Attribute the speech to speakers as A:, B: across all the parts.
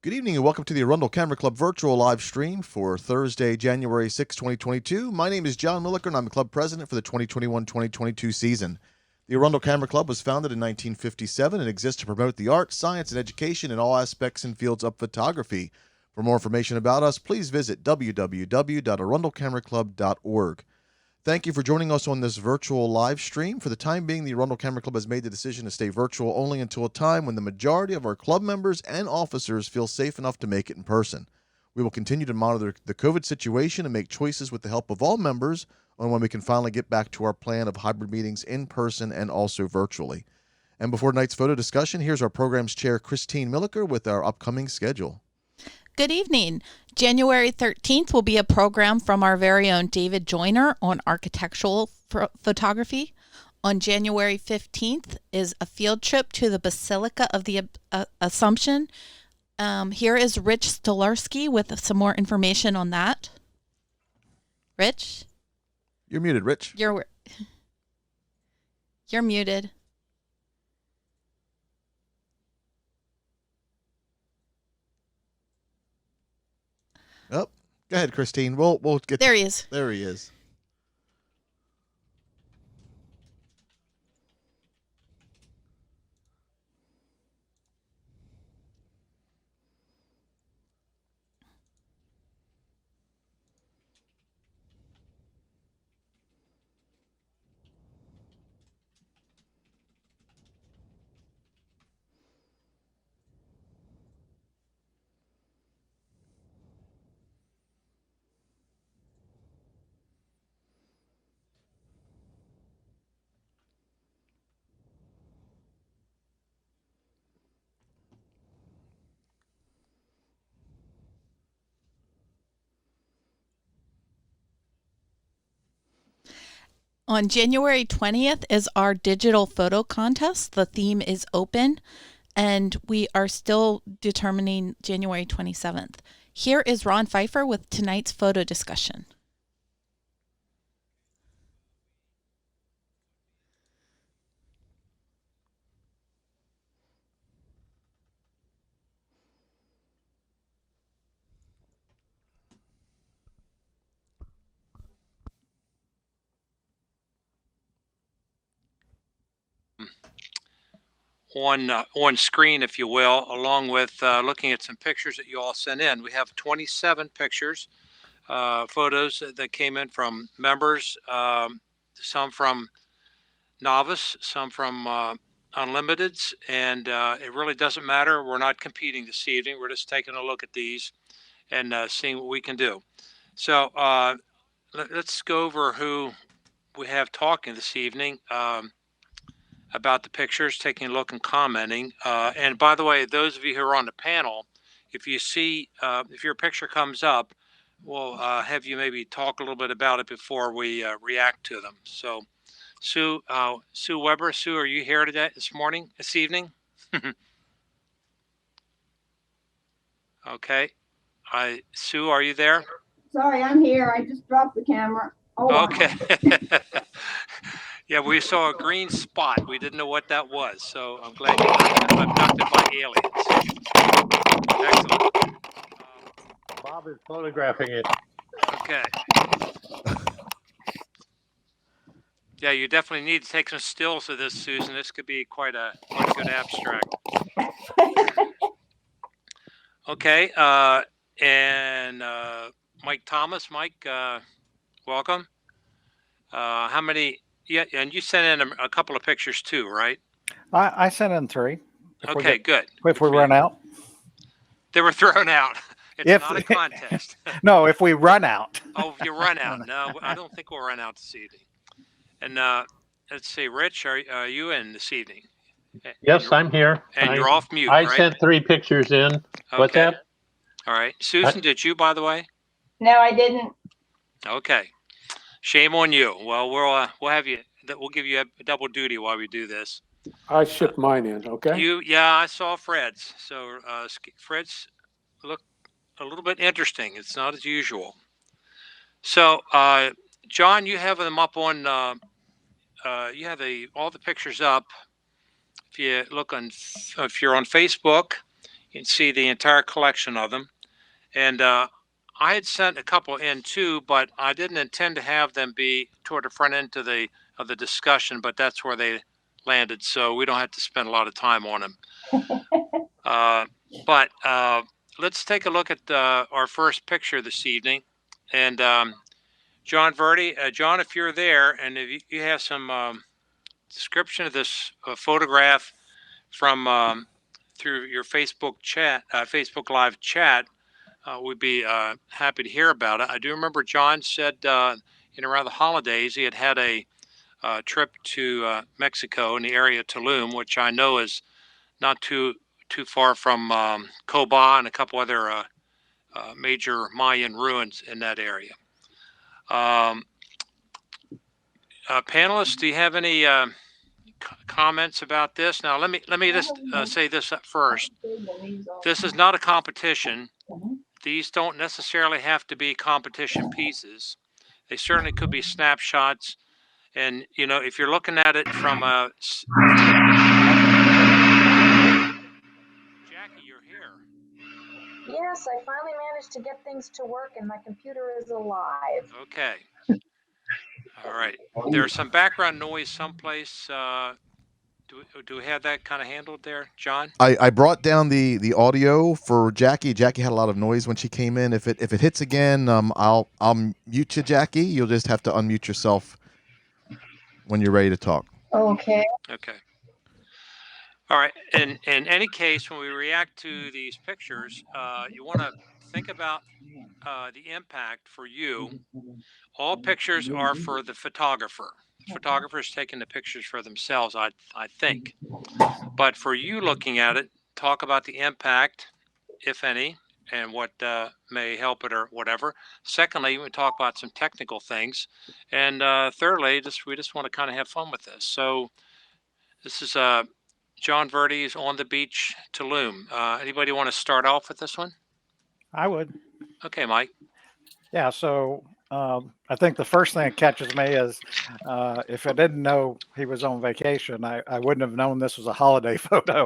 A: Good evening and welcome to the Arundel Camera Club virtual live stream for Thursday, January 6, 2022. My name is John Milliker and I'm the club president for the 2021-2022 season. The Arundel Camera Club was founded in 1957 and exists to promote the arts, science, and education in all aspects and fields of photography. For more information about us, please visit www.arundelcameraclub.org. Thank you for joining us on this virtual live stream. For the time being, the Arundel Camera Club has made the decision to stay virtual only until a time when the majority of our club members and officers feel safe enough to make it in person. We will continue to monitor the COVID situation and make choices with the help of all members on when we can finally get back to our plan of hybrid meetings in person and also virtually. And before tonight's photo discussion, here's our program's chair, Christine Milliker, with our upcoming schedule.
B: Good evening. January 13th will be a program from our very own David Joyner on architectural photography. On January 15th is a field trip to the Basilica of the Assumption. Here is Rich Stolarski with some more information on that. Rich?
A: You're muted, Rich.
B: You're muted.
A: Oh, go ahead, Christine. We'll get
B: there. He is.
A: There he is.
B: On January 20th is our digital photo contest. The theme is open, and we are still determining January 27th. Here is Ron Pfeiffer with tonight's photo discussion.
C: On screen, if you will, along with looking at some pictures that you all sent in. We have 27 pictures, photos that came in from members, some from novice, some from unlimiteds, and it really doesn't matter. We're not competing this evening. We're just taking a look at these and seeing what we can do. So let's go over who we have talking this evening. About the pictures, taking a look and commenting. And by the way, those of you who are on the panel, if you see, if your picture comes up, we'll have you maybe talk a little bit about it before we react to them. So Sue Weber, Sue, are you here today, this evening? Okay. Sue, are you there?
D: Sorry, I'm here. I just dropped the camera.
C: Oh, okay. Yeah, we saw a green spot. We didn't know what that was, so I'm glad you were abducted by aliens. Excellent.
E: Bob is photographing it.
C: Okay. Yeah, you definitely need to take some stills of this, Susan. This could be quite a good abstract. Okay, and Mike Thomas. Mike, welcome. How many? Yeah, and you sent in a couple of pictures too, right?
E: I sent in 3.
C: Okay, good.
E: If we run out.
C: They were thrown out. It's not a contest.
E: No, if we run out.
C: Oh, if you run out. No, I don't think we'll run out this evening. And let's see, Rich, are you in this evening?
F: Yes, I'm here.
C: And you're off mute, right?
F: I sent 3 pictures in.
C: Okay.
F: What's that?
C: All right. Susan, did you, by the way?
D: No, I didn't.
C: Okay. Shame on you. Well, we'll have you. We'll give you a double duty while we do this.
G: I shipped mine in. Okay.
C: Yeah, I saw Fred's. So Fred's look a little bit interesting. It's not as usual. So John, you have them up on. You have all the pictures up. if you look on, if you're on Facebook, you can see the entire collection of them. And I had sent a couple in too, but I didn't intend to have them be toward the front end of the discussion. But that's where they landed, so we don't have to spend a lot of time on them. But let's take a look at our first picture this evening. And John Verdi, John, if you're there, and if you have some description of this photograph from through your Facebook chat, Facebook Live chat, we'd be happy to hear about it. I do remember John said around the holidays he had a trip to Mexico in the area of Tulum, which I know is not too far from Coba and a couple other major Mayan ruins in that area. Panelists, do you have any comments about this? Now, let me just say this up first. This is not a competition. These don't necessarily have to be competition pieces. They certainly could be snapshots. And if you're looking at it from a Jackie, you're here.
H: Yes, I finally managed to get things to work and my computer is alive.
C: Okay. All right. There's some background noise someplace. Do we have that kind of handled there, John?
A: I brought down the audio for Jackie. Jackie had a lot of noise when she came in. If it hits again, I'll mute you, Jackie. You'll just have to unmute yourself when you're ready to talk.
D: Okay.
C: Okay. All right. In any case, when we react to these pictures, you want to think about the impact for you. All pictures are for the photographer. The photographer is taking the pictures for themselves, I think. But for you looking at it, talk about the impact, if any, and what may help it or whatever. Secondly, we talk about some technical things. And thirdly, we just want to kind of have fun with this. So this is John Verdi's On the Beach, Tulum. Anybody want to start off with this one?
E: I would.
C: Okay, Mike.
E: Yeah. So I think the first thing that catches me is if I didn't know he was on vacation, I wouldn't have known this was a holiday photo.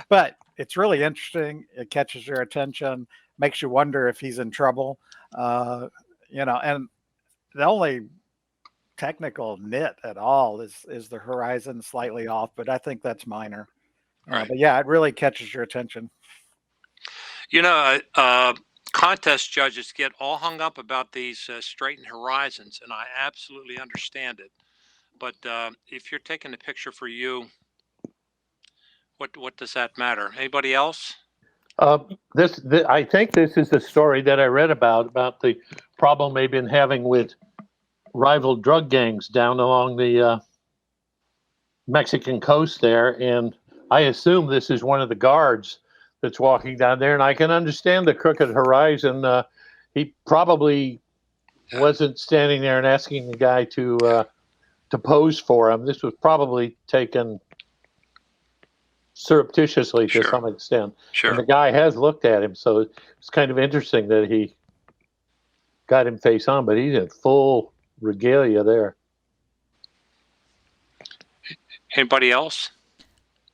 E: But it's really interesting. It catches your attention, makes you wonder if he's in trouble. And the only technical nit at all is the horizon slightly off, but I think that's minor.
C: Right.
E: But yeah, it really catches your attention.
C: Contest judges get all hung up about these straightened horizons, and I absolutely understand it. But if you're taking a picture for you, what does that matter? Anybody else?
F: I think this is the story that I read about the problem they've been having with rival drug gangs down along the Mexican coast there, and I assume this is one of the guards that's walking down there, and I can understand the crooked horizon. He probably wasn't standing there and asking the guy to pose for him. This was probably taken surreptitiously to some extent.
C: Sure.
F: And the guy has looked at him, so it's kind of interesting that he got him face on, but he's in full regalia there.
C: Anybody else?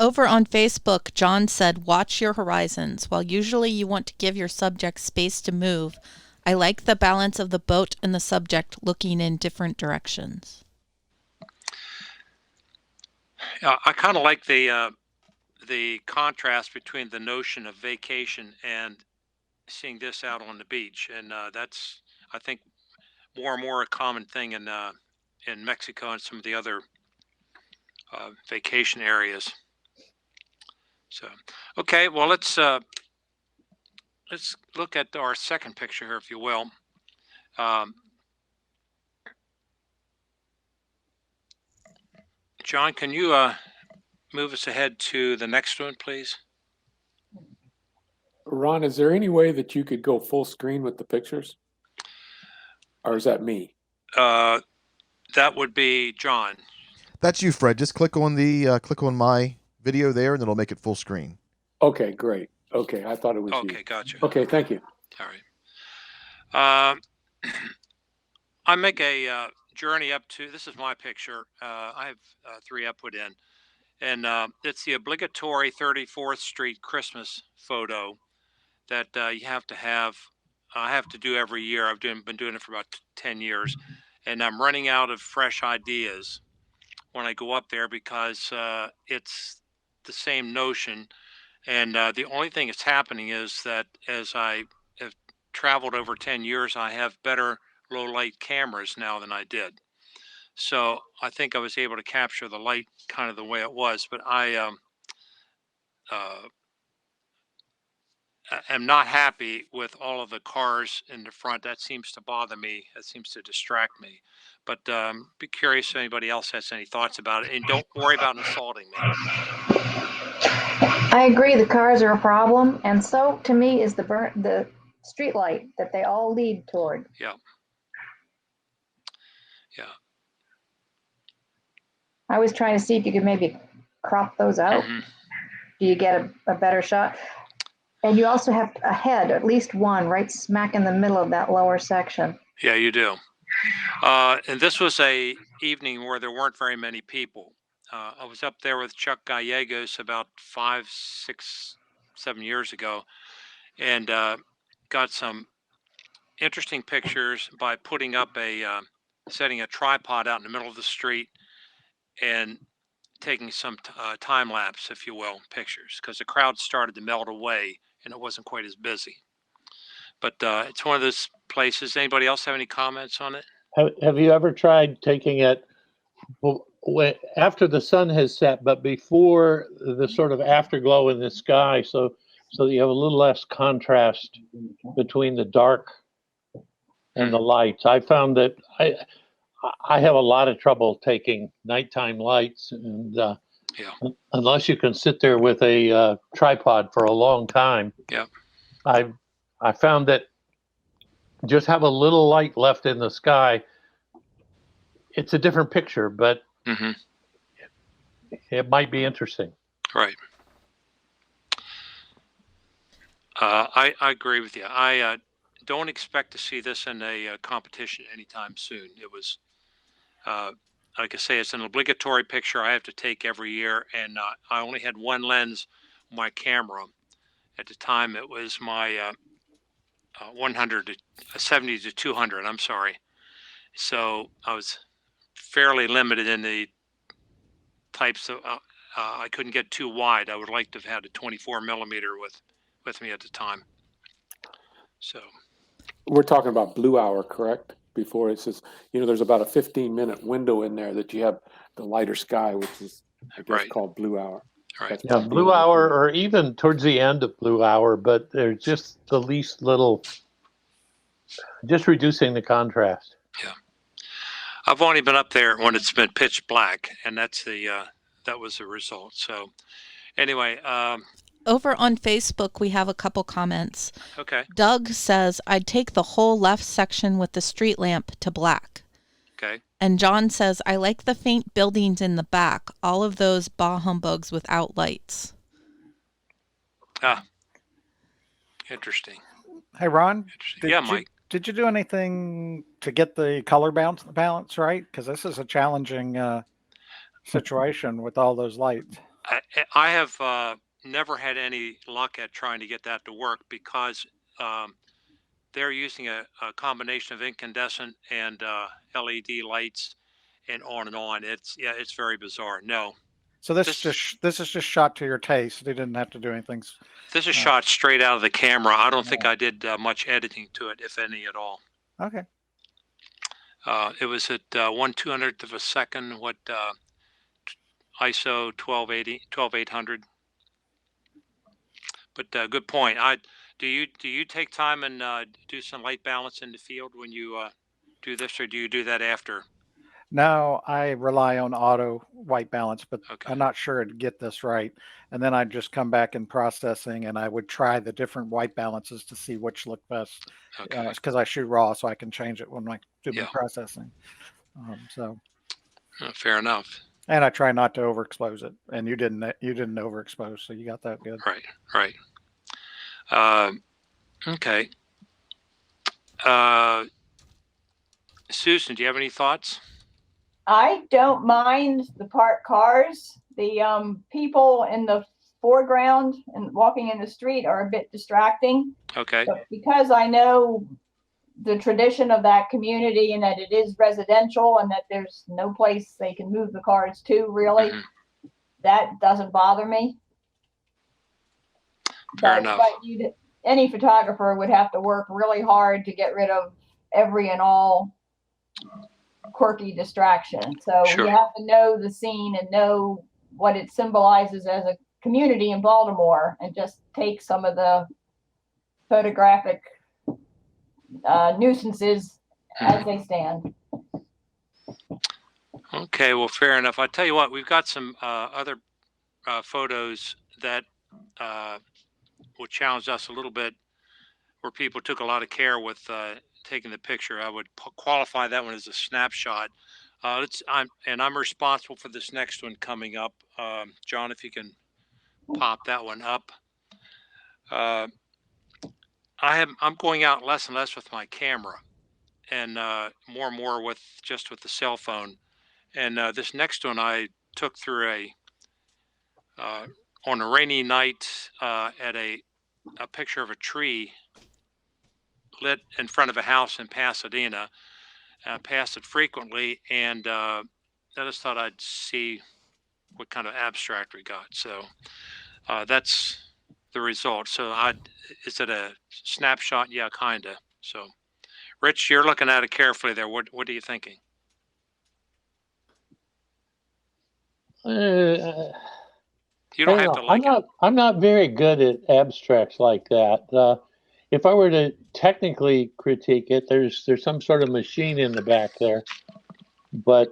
B: Over on Facebook, John said, watch your horizons. While usually you want to give your subject space to move, I like the balance of the boat and the subject looking in different directions.
C: I kind of like the contrast between the notion of vacation and seeing this out on the beach. And that's, I think, more and more a common thing in Mexico and some of the other vacation areas. So, okay, well, let's look at our second picture here, if you will. John, can you move us ahead to the next one, please?
G: Ron, is there any way that you could go full screen with the pictures? Or is that me?
C: That would be John.
A: That's you, Fred. Just click on my video there, and it'll make it full screen.
G: Okay, great. Okay, I thought it was you.
C: Okay, gotcha.
G: Okay, thank you.
C: All right. I make a journey up to, this is my picture. I have 3 I put in. And it's the obligatory 34th Street Christmas photo that you have to have. I have to do every year. I've been doing it for about 10 years, and I'm running out of fresh ideas when I go up there because it's the same notion. And the only thing that's happening is that as I have traveled over 10 years, I have better low light cameras now than I did. So I think I was able to capture the light kind of the way it was, but I am not happy with all of the cars in the front. That seems to bother me. That seems to distract me. But be curious if anybody else has any thoughts about it, and don't worry about insulting me.
H: I agree, the cars are a problem, and so to me is the street light that they all lead toward.
C: Yeah. Yeah.
H: I was trying to see if you could maybe crop those out.
C: Mhm.
H: Do you get a better shot? And you also have a head, at least one, right smack in the middle of that lower section.
C: Yeah, you do. And this was a evening where there weren't very many people. I was up there with Chuck Gallegos about 5, 6, 7 years ago, and got some interesting pictures by putting up setting a tripod out in the middle of the street and taking some time lapse, if you will, pictures, because the crowd started to melt away and it wasn't quite as busy. But it's one of those places. Anybody else have any comments on it?
F: Have you ever tried taking it after the sun has set, but before the sort of afterglow in the sky, so you have a little less contrast between the dark and the lights? I found that I have a lot of trouble taking nighttime lights, and unless you can sit there with a tripod for a long time, I found that just have a little light left in the sky. It's a different picture, but it might be interesting.
C: Right. I agree with you. I don't expect to see this in a competition anytime soon. It was, like I say, it's an obligatory picture I have to take every year, and I only had one lens on my camera. At the time, it was my 70 to 200. I'm sorry. So I was fairly limited in the types of. I couldn't get too wide. I would like to have had a 24 millimeter with me at the time. So
G: we're talking about blue hour, correct? Before it says, there's about a 15-minute window in there that you have the lighter sky, which is I guess called blue hour.
C: Right.
F: Yeah, blue hour, or even towards the end of blue hour, but they're just the least little, just reducing the contrast.
C: Yeah. I've only been up there when it's been pitch black, and that's that was the result. So anyway,
B: over on Facebook, we have a couple comments.
C: Okay.
B: Doug says, I'd take the whole left section with the street lamp to black.
C: Okay.
B: And John says, I like the faint buildings in the back, all of those bah humbugs without lights.
C: Ah, interesting.
E: Hey, Ron.
C: Mike.
E: Did you do anything to get the color balance right? Because this is a challenging situation with all those lights.
C: I have never had any luck at trying to get that to work because they're using a combination of incandescent and LED lights and on. It's very bizarre. No.
E: So this is just shot to your taste. They didn't have to do anything.
C: This is shot straight out of the camera. I don't think I did much editing to it, if any at all.
E: Okay.
C: It was at 1/200th of a second. What ISO 12800. But good point. Do you take time and do some light balance in the field when you do this, or do you do that after?
E: No, I rely on auto white balance, but I'm not sure I'd get this right. And then I'd just come back in processing, and I would try the different white balances to see which look best. Because I shoot raw, so I can change it when I do my processing.
C: Fair enough.
E: And I try not to overexpose it. And you didn't overexpose, so you got that good.
C: Right. Okay. Susan, do you have any thoughts?
D: I don't mind the parked cars the people in the foreground and walking in the street are a bit distracting.
C: Okay.
D: But because I know the tradition of that community and that it is residential and that there's no place they can move the cars to, really, that doesn't bother me.
C: Fair enough.
D: But any photographer would have to work really hard to get rid of every and all quirky distraction. So
C: Sure.
D: you have to know the scene and know what it symbolizes as a community in Baltimore, and just take some of the photographic nuisances as they stand.
C: Okay, well, fair enough. I tell you what, we've got some other photos that will challenge us a little bit, where people took a lot of care with taking the picture. I would qualify that one as a snapshot. I'm responsible for this next one coming up. John, if you can pop that one up. I'm going out less and less with my camera, and more and more with the cell phone. And this next one I took through on a rainy night at a picture of a tree lit in front of a house in Pasadena. Pass it frequently, and I just thought I'd see what kind of abstract we got. So that's the result. So is it a snapshot? Yeah, kinda. So, Rich, you're looking at it carefully there. What are you thinking? You don't have to like it.
F: I'm not very good at abstracts like that. If I were to technically critique it, there's some sort of machine in the back there, but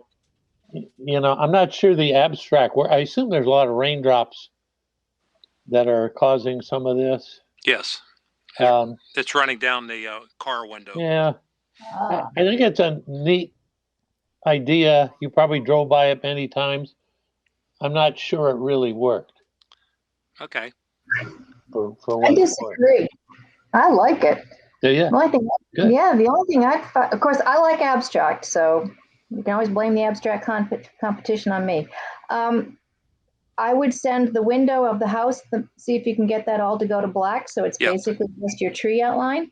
F: I'm not sure the abstract. Where I assume there's a lot of raindrops that are causing some of this.
C: Yes, it's running down the car window.
F: Yeah, I think it's a neat idea. You probably drove by it many times. I'm not sure it really worked.
C: Okay.
F: For
H: I disagree. I like it.
F: Yeah.
H: The only thing, the only thing of course, I like abstract, so you can always blame the abstract competition on me. I would send the window of the house, see if you can get that all to go to black, so it's basically just your tree outline.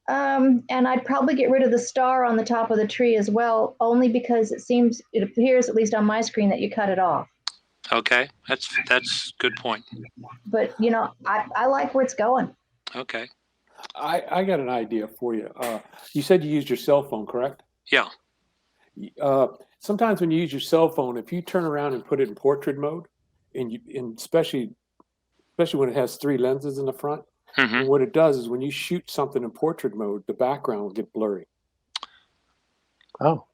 H: And I'd probably get rid of the star on the top of the tree as well, only because it appears, at least on my screen, that you cut it off.
C: Okay, that's good point.
H: But I like where it's going.
C: Okay.
G: I got an idea for you. You said you used your cell phone, correct?
C: Yeah.
G: Sometimes when you use your cell phone, if you turn around and put it in portrait mode, and especially when it has 3 lenses in the front, and what it does is when you shoot something in portrait mode, the background will get blurry.
F: Oh.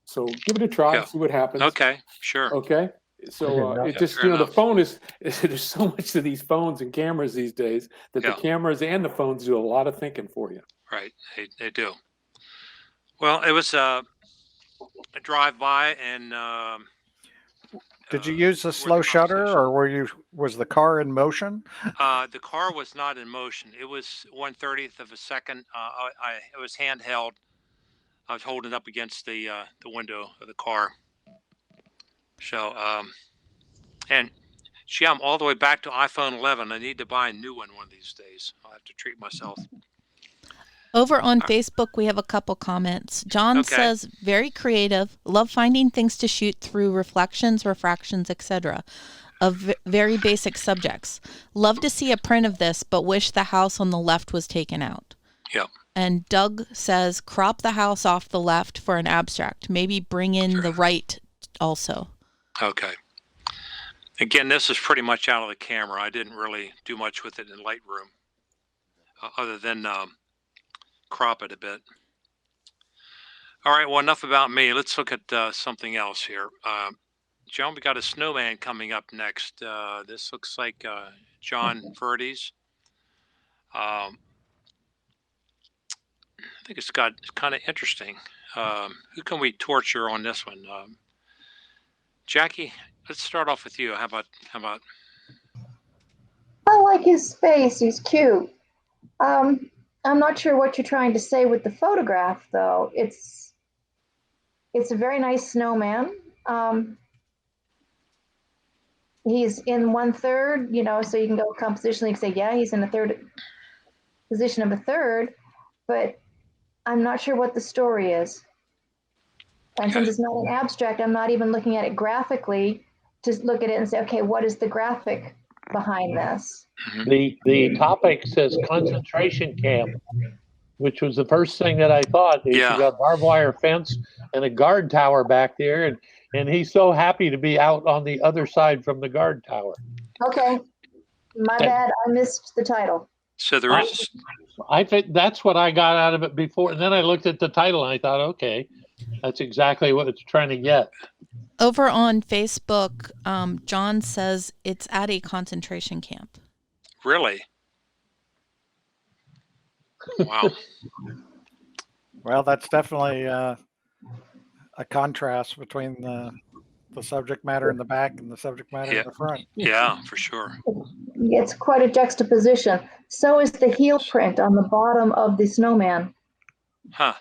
G: So give it a try, see what happens.
C: Okay, sure.
G: Okay. So it just the phone is there's so much to these phones and cameras these days that the cameras and the phones do a lot of thinking for you.
C: Right, they do. Well, it was a drive-by, and
E: did you use the slow shutter, or was the car in motion?
C: The car was not in motion. It was 1/30th of a second. It was handheld. I was holding it up against the window of the car. So, and gee, I'm all the way back to iPhone 11. I need to buy a new one of these days. I'll have to treat myself.
B: Over on Facebook, we have a couple comments. John says, very creative, love finding things to shoot through reflections, refractions, etc. of very basic subjects. Love to see a print of this, but wish the house on the left was taken out.
C: Yeah.
B: And Doug says, crop the house off the left for an abstract. Maybe bring in the right also.
C: Okay. Again, this is pretty much out of the camera. I didn't really do much with it in Lightroom, other than crop it a bit. All right, well, enough about me. Let's look at something else here. John, we got a snowman coming up next. This looks like John Verdes. I think it's kind of interesting. Who can we torture on this one? Jackie, let's start off with you. How about?
H: I like his face. He's cute. I'm not sure what you're trying to say with the photograph, though. It's a very nice snowman. he's in 1/3, so you can go compositionally and say, yeah, he's in a third position of a third, but I'm not sure what the story is. And since it's not an abstract, I'm not even looking at it graphically to look at it and say, okay, what is the graphic behind this?
F: The topic says concentration camp, which was the first thing that I thought. You got barbed wire fence and a guard tower back there, and he's so happy to be out on the other side from the guard tower.
H: Okay, my bad. I missed the title.
C: So there is.
F: I think that's what I got out of it before, and then I looked at the title and I thought, okay, that's exactly what it's trying to get.
B: Over on Facebook, John says it's at a concentration camp.
C: Really? Wow.
E: Well, that's definitely a contrast between the subject matter in the back and the subject matter in the front.
C: Yeah, for sure.
H: It's quite a juxtaposition. So is the heel print on the bottom of the snowman.
C: Huh.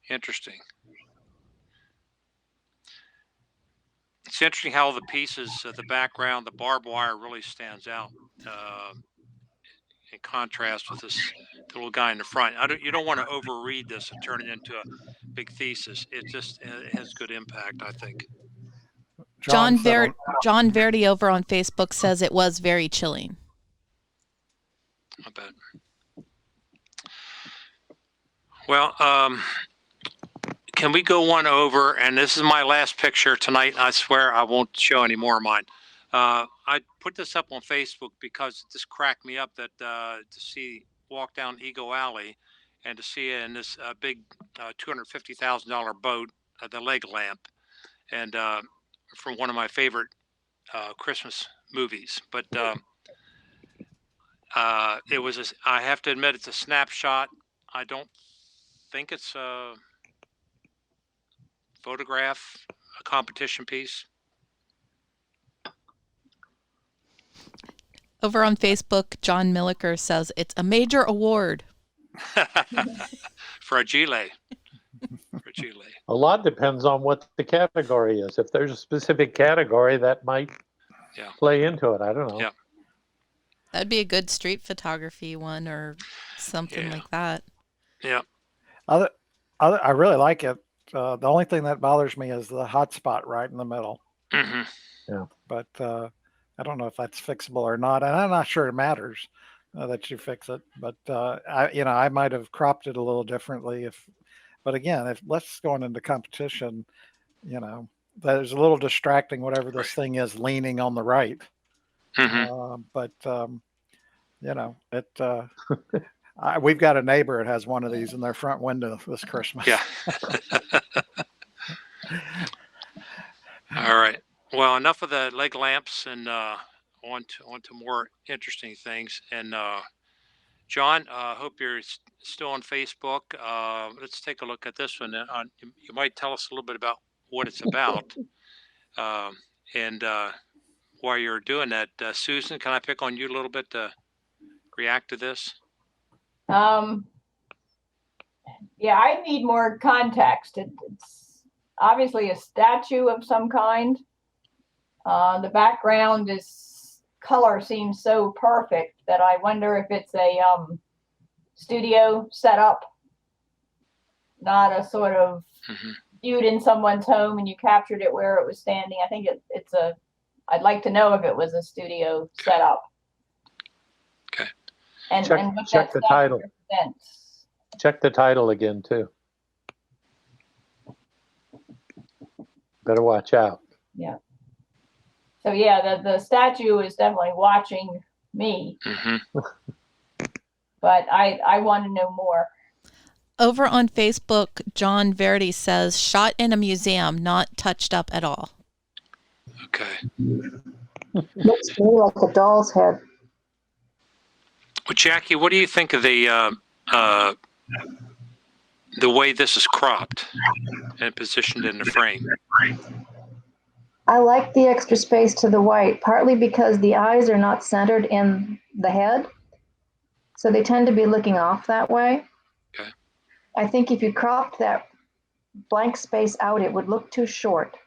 C: Interesting. It's interesting how the pieces, the background, the barbed wire really stands out in contrast with the little guy in the front. You don't want to overread this and turn it into a big thesis. It just has good impact, I think.
B: John Verdi over on Facebook says it was very chilling.
C: I bet. Well, can we go one over? And this is my last picture tonight. I swear I won't show any more of mine. I put this up on Facebook because this cracked me up that to walk down Eagle Alley and to see it in this big $250,000 boat, the leg lamp, and from one of my favorite Christmas movies. But it was, I have to admit, it's a snapshot. I don't think it's a photograph, a competition piece.
B: Over on Facebook, John Milliker says it's a major award.
C: Fragile.
F: A lot depends on what the category is. If there's a specific category, that might play into it. I don't know.
C: Yeah.
B: That'd be a good street photography one or something like that.
C: Yeah.
E: I really like it. The only thing that bothers me is the hot spot right in the middle.
C: Mm-hmm.
E: Yeah. But I don't know if that's fixable or not, and I'm not sure it matters that you fix it. But I might have cropped it a little differently. But again, if let's going into competition, that is a little distracting. Whatever this thing is leaning on the right.
C: Mm-hmm.
E: We've got a neighbor that has one of these in their front window this Christmas.
C: Yeah. All right. Well, enough of the leg lamps and on to more interesting things. And John, hope you're still on Facebook. Let's take a look at this one. You might tell us a little bit about what it's about. And while you're doing that, Susan, can I pick on you a little bit to react to this?
D: Yeah, I need more context. It's obviously a statue of some kind. The background color seems so perfect that I wonder if it's a studio setup, not a sort of viewed in someone's home and you captured it where it was standing. I think I'd like to know if it was a studio setup.
C: Okay.
D: And
F: check the title.
D: Represents.
F: Check the title again too. Better watch out.
D: Yeah. So yeah, the statue is definitely watching me.
C: Mm-hmm.
D: But I want to know more.
B: Over on Facebook, John Verdi says shot in a museum, not touched up at all.
C: Okay.
H: Looks to me like a doll's head.
C: Well, Jackie, what do you think of the way this is cropped and positioned in the frame?
H: I like the extra space to the white, partly because the eyes are not centered in the head. So they tend to be looking off that way.
C: Okay.
H: I think if you cropped that blank space out, it would look too short.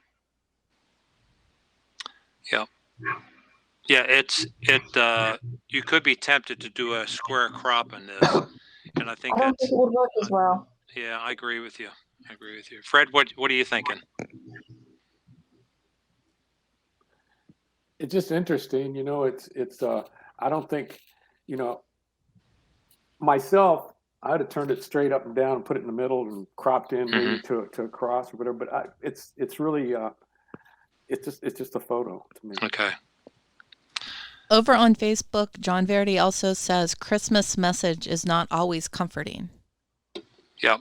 C: Yeah. You could be tempted to do a square crop in this, and I think
H: I don't think
C: that's
H: it would work as well.
C: yeah. I agree with you. Fred, what are you thinking?
G: It's just interesting, you know, I don't think, you know, myself, I'd have turned it straight up and down and put it in the middle and cropped in maybe to a cross or whatever, but it's really, it's just a photo to me.
C: Okay.
B: Over on Facebook, John Verdi also says Christmas message is not always comforting.
C: Yep.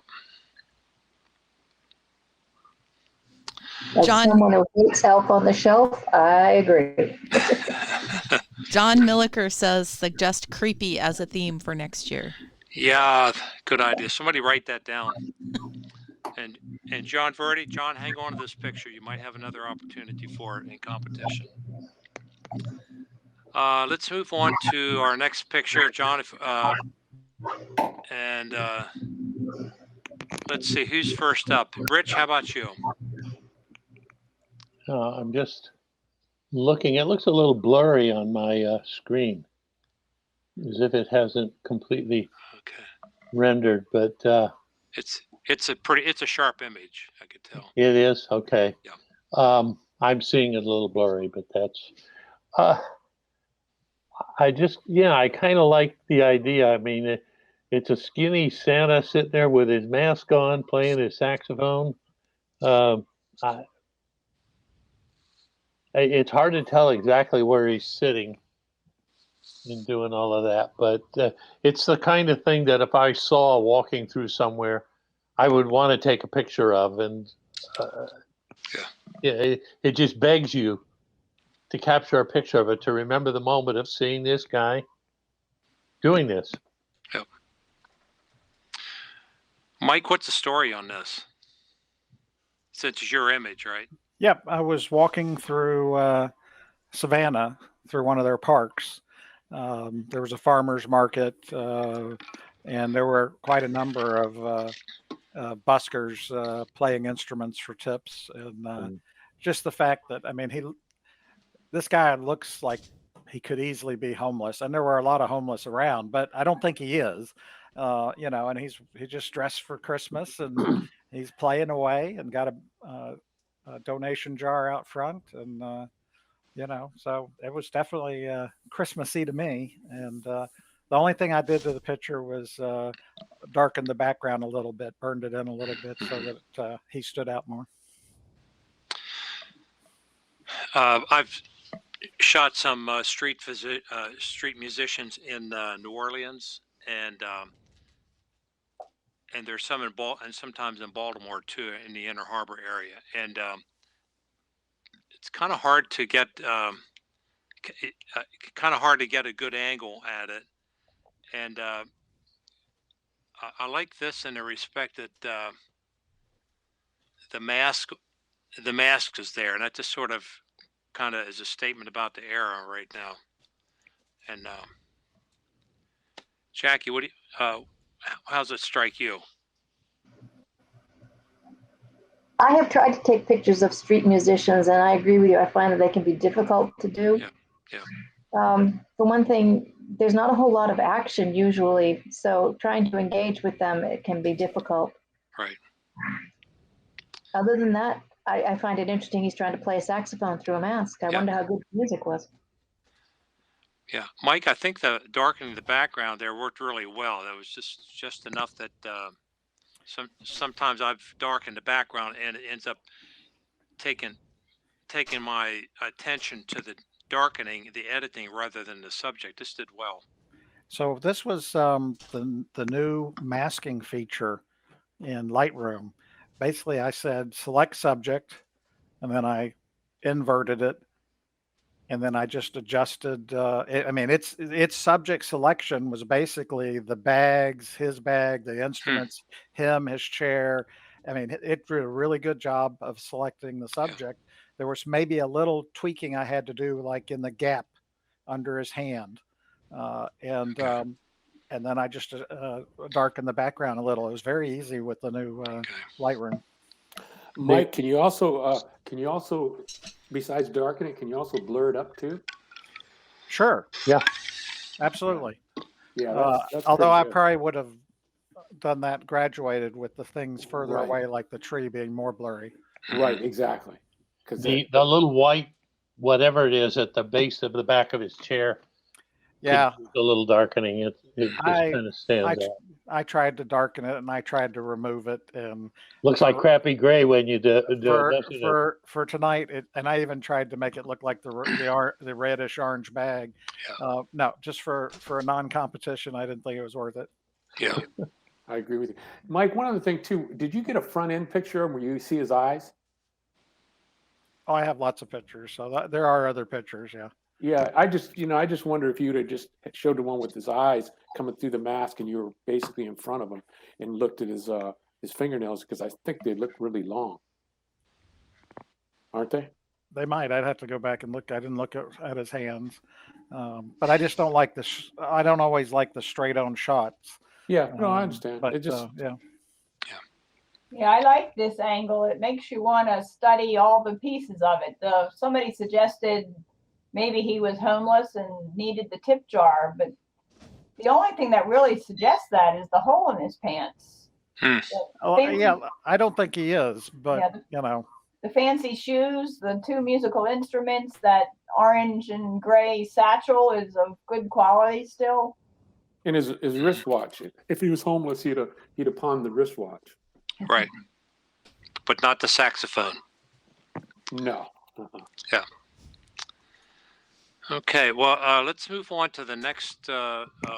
H: As
B: John-
H: someone who hates Elf on the Shelf, I agree.
B: John Milliker says suggest creepy as a theme for next year.
C: Yeah, good idea. Somebody write that down. And John Verdi, John, hang on to this picture. You might have another opportunity for it in competition. Let's move on to our next picture, John. Let's see who's first up. Rich, how about you?
F: I'm just looking. It looks a little blurry on my screen, as if it hasn't completely rendered. But
C: it's a sharp image. I could tell.
F: it is okay.
C: Yeah.
F: I'm seeing it a little blurry, but that's. I kind of like the idea. I mean, it's a skinny Santa sitting there with his mask on, playing his saxophone. It's hard to tell exactly where he's sitting and doing all of that, but it's the kind of thing that if I saw walking through somewhere, I would want to take a picture of. And it just begs you to capture a picture of it, to remember the moment of seeing this guy doing this.
C: Yep. Mike, what's the story on this? Since it's your image, right?
E: Yep, I was walking through Savannah, through one of their parks. There was a farmer's market, and there were quite a number of buskers playing instruments for tips. And just the fact that, I mean, this guy looks like he could easily be homeless, and there were a lot of homeless around, but I don't think he is. And he just dressed for Christmas, and he's playing away and got a donation jar out front, and so it was definitely Christmassy to me. And the only thing I did to the picture was darken the background a little bit, burned it in a little bit so that he stood out more.
C: I've shot some street musicians in New Orleans, and there's some and sometimes in Baltimore too, in the Inner Harbor area, and it's kind of hard to get a good angle at it. And I like this in the respect that the mask is there, and that just sort of kind of is a statement about the era right now. And Jackie, what do you, how's it strike you?
H: I have tried to take pictures of street musicians, and I agree with you. I find that they can be difficult to do.
C: Yeah.
H: For one thing, there's not a whole lot of action usually, so trying to engage with them, it can be difficult.
C: Right.
H: Other than that, I find it interesting he's trying to play a saxophone through a mask. I wonder how good the music was.
C: Yeah, Mike, I think the darkening the background there worked really well. That was just enough that sometimes I've darkened the background and it ends up taking my attention to the darkening, the editing, rather than the subject. This did well.
E: So this was the new masking feature in Lightroom. Basically, I said select subject, and then I inverted it, and then I just adjusted. Its subject selection was basically the bags, his bag, the instruments, him, his chair. I mean, it did a really good job of selecting the subject. There was maybe a little tweaking I had to do, like in the gap under his hand, and then I just darkened the background a little. It was very easy with the new Lightroom.
G: Mike, can you also besides darken it, can you also blur it up too?
E: Sure.
F: Yeah.
E: Absolutely.
G: Yeah, that's
E: although I
G: pretty good.
E: probably would have done that graduated with the things further
G: Right.
E: away, like the tree being more blurry.
G: Right, exactly. Because
F: The little white, whatever it is at the base of the back of his chair,
E: Yeah.
F: could use a little darkening. It just kind of stands out.
E: I tried to darken it and I tried to remove it, and
F: Looks like crappy gray when you do it, doesn't it?
E: for tonight, and I even tried to make it look like the reddish orange bag.
C: Yeah.
E: No, just for a non-competition, I didn't think it was worth it.
C: Yeah.
G: I agree with you, Mike. One other thing too. Did you get a front end picture of him where you see his eyes?
E: Oh, I have lots of pictures, so there are other pictures. Yeah.
G: Yeah, I just wonder if you'd have just showed the one with his eyes coming through the mask and you were basically in front of him and looked at his fingernails, because I think they look really long, aren't they?
E: They might. I'd have to go back and look. I didn't look at his hands, but I just don't like this. I don't always like the straight on shots.
G: Yeah, no, I understand.
E: But
G: It just
E: yeah.
D: Yeah, I like this angle. It makes you want to study all the pieces of it. Somebody suggested maybe he was homeless and needed the tip jar, but the only thing that really suggests that is the hole in his pants.
E: Oh, yeah, I don't think he is, but
D: yeah, the fancy shoes, the two musical instruments, that orange and gray satchel is of good quality still.
G: And his wristwatch. If he was homeless, he'd have pawned the wristwatch.
C: Right. But not the saxophone.
G: No.
C: Yeah. Okay, well, let's move on to the next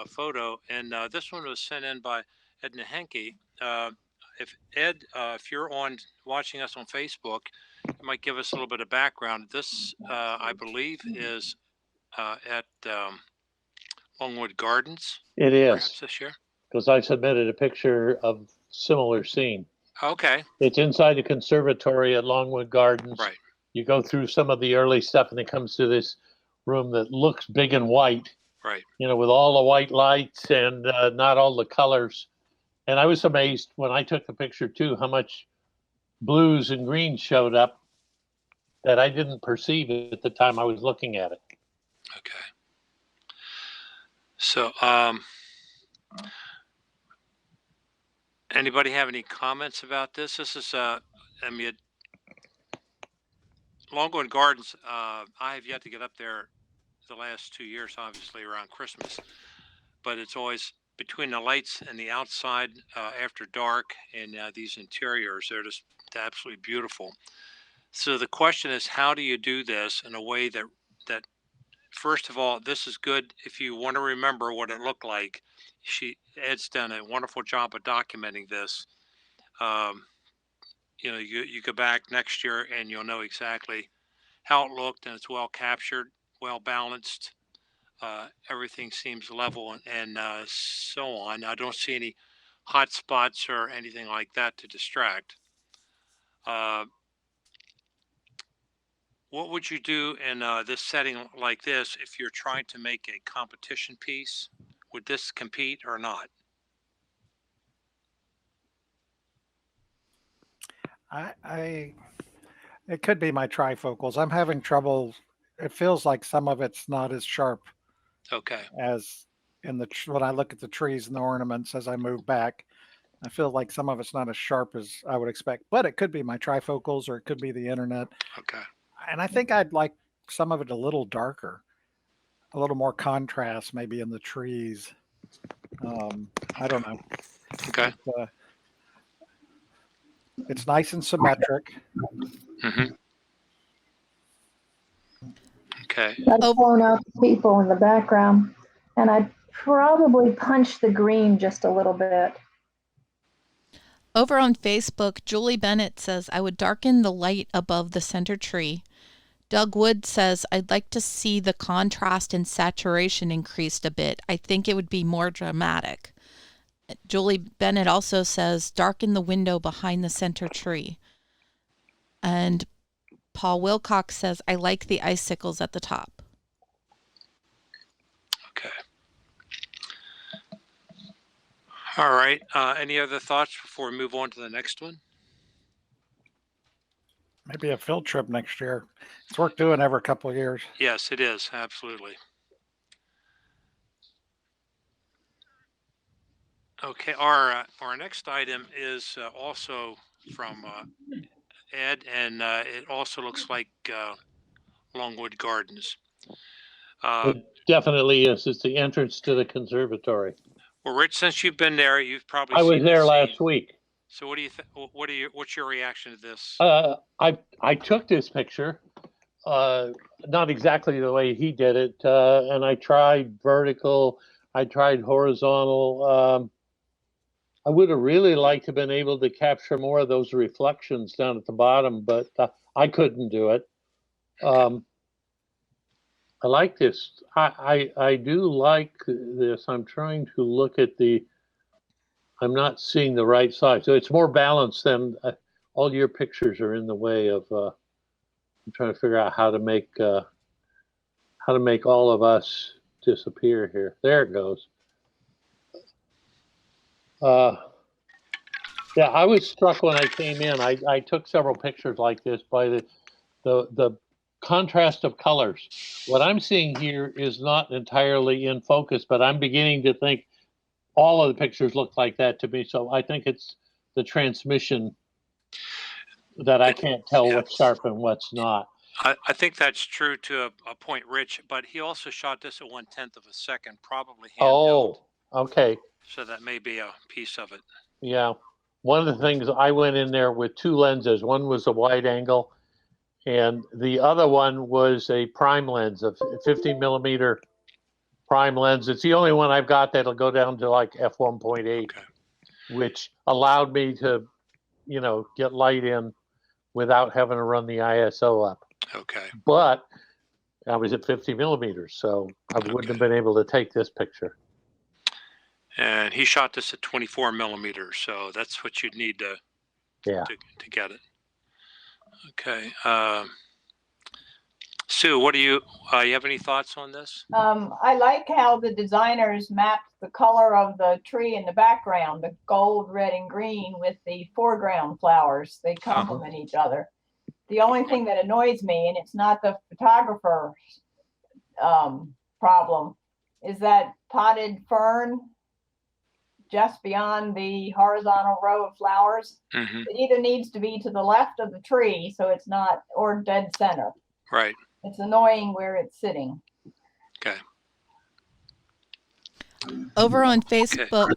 C: photo, and this one was sent in by Edna Henke. If you're watching us on Facebook, you might give us a little bit of background. This, I believe, is at Longwood Gardens.
F: It is.
C: Perhaps this year.
F: Because I submitted a picture of similar scene.
C: Okay.
F: It's inside the conservatory at Longwood Gardens.
C: Right.
F: You go through some of the early stuff, and it comes to this room that looks big and white.
C: Right.
F: With all the white lights and not all the colors. And I was amazed when I took the picture too, how much blues and greens showed up that I didn't perceive at the time I was looking at it.
C: Okay. So, anybody have any comments about this? This is, Longwood Gardens. I have yet to get up there the last 2 years, obviously around Christmas, but it's always between the lights and the outside after dark, and these interiors, they're just absolutely beautiful. So the question is, how do you do this in a way that first of all, this is good if you want to remember what it looked like. Ed's done a wonderful job of documenting this. You go back next year and you'll know exactly how it looked, and it's well captured, well balanced. Everything seems level and so on. I don't see any hot spots or anything like that to distract. What would you do in this setting like this if you're trying to make a competition piece? Would this compete or not?
E: It could be my trifocals. I'm having trouble. It feels like some of it's not as sharp.
C: Okay.
E: As when I look at the trees and the ornaments as I move back, I feel like some of it's not as sharp as I would expect. But it could be my trifocals, or it could be the internet.
C: Okay.
E: And I think I'd like some of it a little darker, a little more contrast, maybe in the trees. I don't know.
C: Okay.
E: It's nice and symmetric.
C: Mm-hmm. Okay.
H: I've blown out the people in the background, and I'd probably punch the green just a little bit.
B: Over on Facebook, Julie Bennett says, I would darken the light above the center tree. Doug Wood says, I'd like to see the contrast and saturation increased a bit. I think it would be more dramatic. Julie Bennett also says, darken the window behind the center tree. And Paul Wilcox says, I like the icicles at the top.
C: Okay. All right. Any other thoughts before we move on to the next one?
E: Maybe a field trip next year. It's worth doing every couple of years.
C: Yes, it is. Absolutely. Okay, our next item is also from Ed, and it also looks like Longwood Gardens.
F: It definitely is. It's the entrance to the conservatory.
C: Well, Rich, since you've been there, you've probably
F: I was
C: seen
F: there
C: the
F: last
C: scene.
F: week.
C: So what do you what's your reaction to this?
F: I took this picture, not exactly the way he did it, and I tried vertical, I tried horizontal. I would have really liked to have been able to capture more of those reflections down at the bottom, but I couldn't do it. I like this. I do like this. I'm trying to look at I'm not seeing the right side. So it's more balanced than all your pictures are in the way of, I'm trying to figure out how to make all of us disappear here. There it goes. Yeah, I was struck when I came in. I took several pictures like this by the contrast of colors. What I'm seeing here is not entirely in focus, but I'm beginning to think all of the pictures look like that to me. So I think it's the transmission that I can't tell what's sharp and what's not.
C: I think that's true to a point, Rich, but he also shot this at 1/10 of a second, probably handheld.
F: Oh, okay.
C: So that may be a piece of it.
F: Yeah. One of the things, I went in there with two lenses. One was a wide angle, and the other one was a prime lens, a 15 millimeter prime lens. It's the only one I've got that'll go down to like f1.8,
C: Okay.
F: which allowed me to, get light in without having to run the ISO up.
C: Okay.
F: But I was at 50 millimeters, so I wouldn't have been able to take this picture.
C: And he shot this at 24 millimeters, so that's what you'd need to get it. Okay. Sue, what do you have any thoughts on this?
D: I like how the designers mapped the color of the tree in the background, the gold, red, and green with the foreground flowers. They complement each other. The only thing that annoys me, and it's not the photographer's problem, is that potted fern just beyond the horizontal row of flowers.
C: Mm-hmm.
D: It either needs to be to the left of the tree, so it's not, or dead center.
C: Right.
D: It's annoying where it's sitting.
C: Okay.
B: Over on Facebook,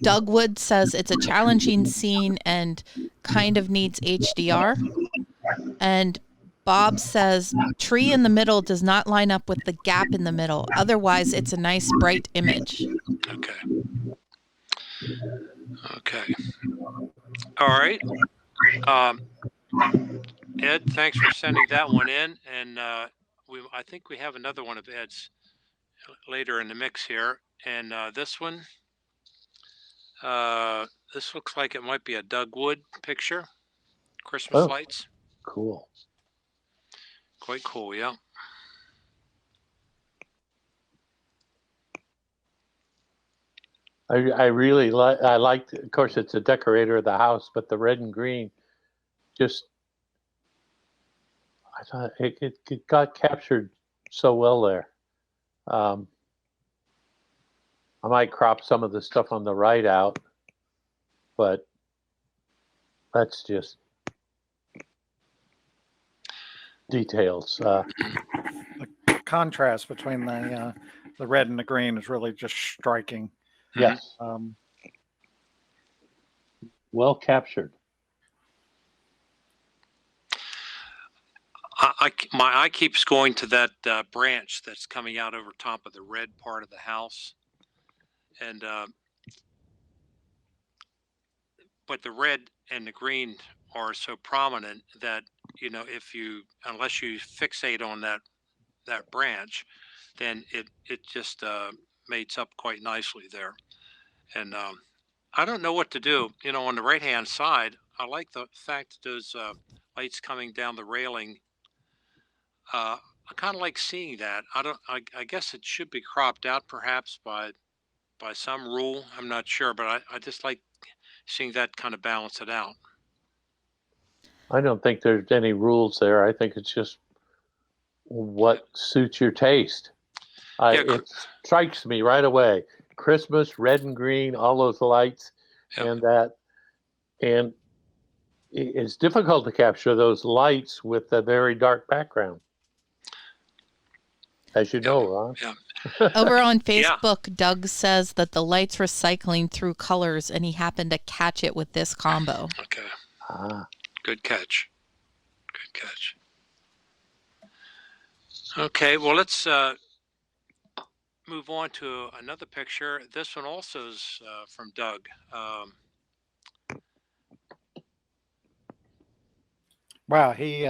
B: Doug Wood says it's a challenging scene and kind of needs HDR. And Bob says tree in the middle does not line up with the gap in the middle. Otherwise, it's a nice bright image.
C: Okay. Okay. All right. Ed, thanks for sending that one in, and I think we have another one of Ed's later in the mix here. And this one, this looks like it might be a Doug Wood picture. Christmas lights.
F: Cool.
C: Quite cool, yeah.
F: I really liked, of course, it's a decorator of the house, but the red and green, just, I thought it got captured so well there. I might crop some of the stuff on the right out, but that's just details.
E: The contrast between the red and the green is really just striking.
F: Yes. Well captured.
C: My eye keeps going to that branch that's coming out over top of the red part of the house, and but the red and the green are so prominent that unless you fixate on that branch, then it just mates up quite nicely there. And I don't know what to do. On the right hand side, I like the fact that those lights coming down the railing. I kind of like seeing that. I guess it should be cropped out perhaps by some rule. I'm not sure, but I just like seeing that kind of balance it out.
F: I don't think there's any rules there. I think it's just what suits your taste. It strikes me right away. Christmas, red and green, all those lights, and it's difficult to capture those lights with a very dark background, as you know, Ron.
C: Yeah.
B: Over on Facebook, Doug says that the light's recycling through colors, and he happened to catch it with this combo.
C: Okay. Good catch. Good catch. Okay, well, let's move on to another picture. This one also is from Doug.
E: Wow, he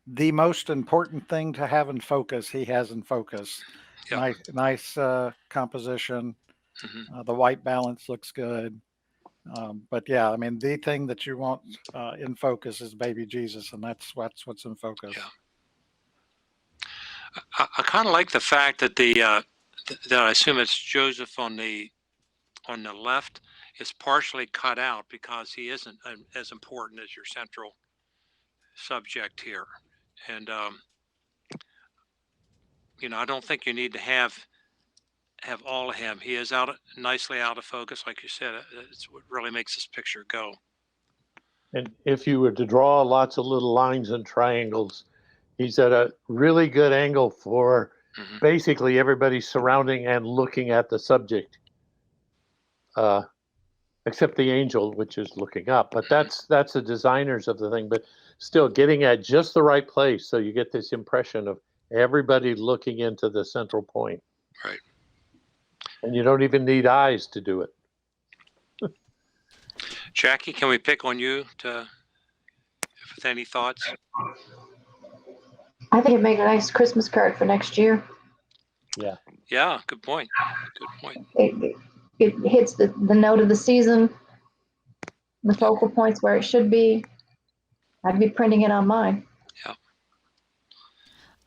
E: the most important thing to have in focus, he has in focus.
C: Yep.
E: Nice composition.
C: Mm-hmm.
E: The white balance looks good. But yeah, I mean, the thing that you want in focus is baby Jesus, and that's what's in focus.
C: Yeah. I kind of like the fact that that I assume it's Joseph on the left is partially cut out because he isn't as important as your central subject here. And I don't think you need to have all of him. He is nicely out of focus, like you said. It's what really makes this picture go.
F: And if you were to draw lots of little lines and triangles, he's at a really good angle for basically everybody surrounding and looking at the subject, except the angel, which is looking up. But that's the designers of the thing. But still, getting at just the right place so you get this impression of everybody looking into the central point.
C: Right.
F: And you don't even need eyes to do it.
C: Jackie, can we pick on you with any thoughts?
H: I think it'd make a nice Christmas card for next year.
F: Yeah.
C: Yeah, good point. Good point.
H: It hits the note of the season, the focal points where it should be. I'd be printing it on mine.
C: Yeah.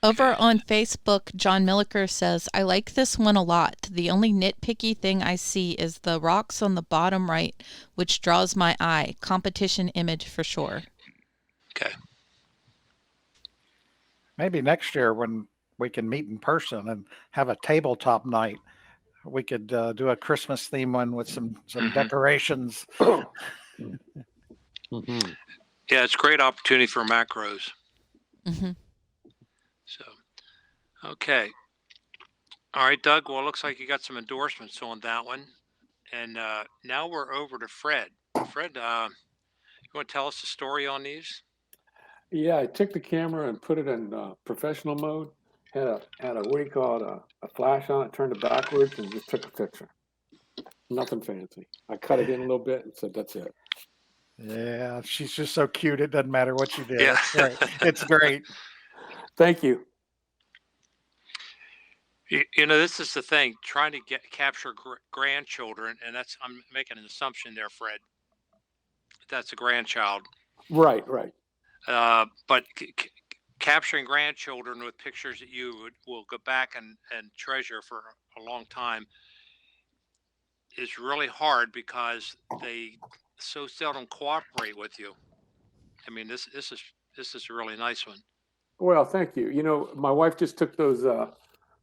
B: Over on Facebook, John Milliker says, I like this one a lot. The only nitpicky thing I see is the rocks on the bottom right, which draws my eye. Competition image for sure.
C: Okay.
E: Maybe next year when we can meet in person and have a tabletop night, we could do a Christmas theme one with some decorations.
C: Yeah, it's a great opportunity for macros.
B: Mm-hmm.
C: So, okay. All right, Doug. Well, it looks like you got some endorsements on that one. And now we're over to Fred. Fred, you want to tell us the story on these?
G: Yeah, I took the camera and put it in professional mode. Had a what do you call it? A flash on it. Turned it backwards and just took a picture. Nothing fancy. I cut it in a little bit and said, "That's it."
E: Yeah, she's just so cute. It doesn't matter what you did.
C: Yeah.
E: It's great. It's great.
G: Thank you.
C: This is the thing, trying to capture grandchildren, and I'm making an assumption there, Fred. That's a grandchild.
G: Right.
C: But capturing grandchildren with pictures that you will go back and treasure for a long time is really hard because they so seldom cooperate with you. I mean, this is a really nice one.
G: Well, thank you. My wife just took those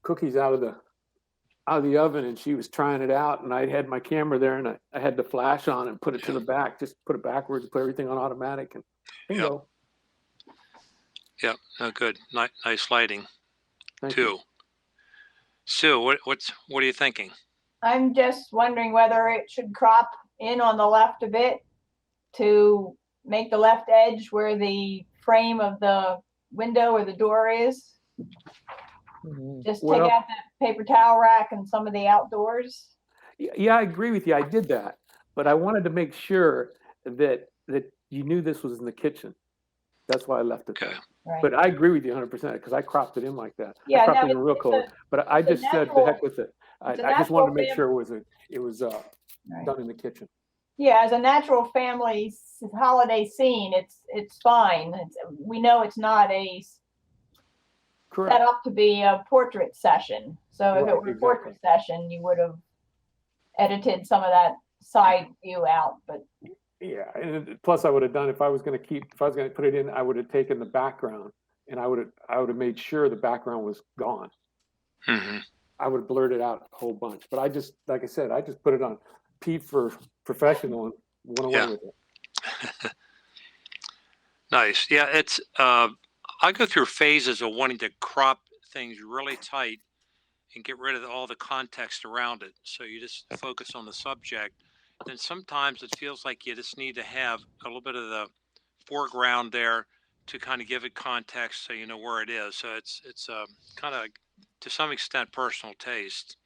G: cookies out of the oven, and she was trying it out, and I had my camera there, and I had the flash on and put it to the back, just put it backwards, put everything on automatic, and bingo.
C: Yep. Oh, good. Nice lighting,
G: Thank
C: too.
G: you.
C: Sue, what are you thinking?
D: I'm just wondering whether it should crop in on the left a bit to make the left edge where the frame of the window or the door is. Just take out the paper towel rack and some of the outdoors.
G: Yeah, I agree with you. I did that, but I wanted to make sure that you knew this was in the kitchen. That's why I left it there.
D: Right.
G: But I agree with you 100% because I cropped it in like that.
D: Yeah,
G: I cropped
D: no,
G: it in real color. But I just said, the heck with it. I just wanted to make sure it was done in the kitchen.
D: Yeah, as a natural family holiday scene, it's fine. We know it's not set up to be a portrait session. So if it were a portrait session, you would have edited some of that side view out. But
G: Yeah, and plus I would have done if I was going to put it in, I would have taken the background and I would have made sure the background was gone.
C: Mm-hmm.
G: I would have blurred it out a whole bunch. But I just, like I said, I just put it on P for professional and went away with it.
C: Nice. Yeah, it's I go through phases of wanting to crop things really tight and get rid of all the context around it. So you just focus on the subject. Then sometimes it feels like you just need to have a little bit of the foreground there to kind of give it context so you know where it is. So it's kind of to some extent personal taste.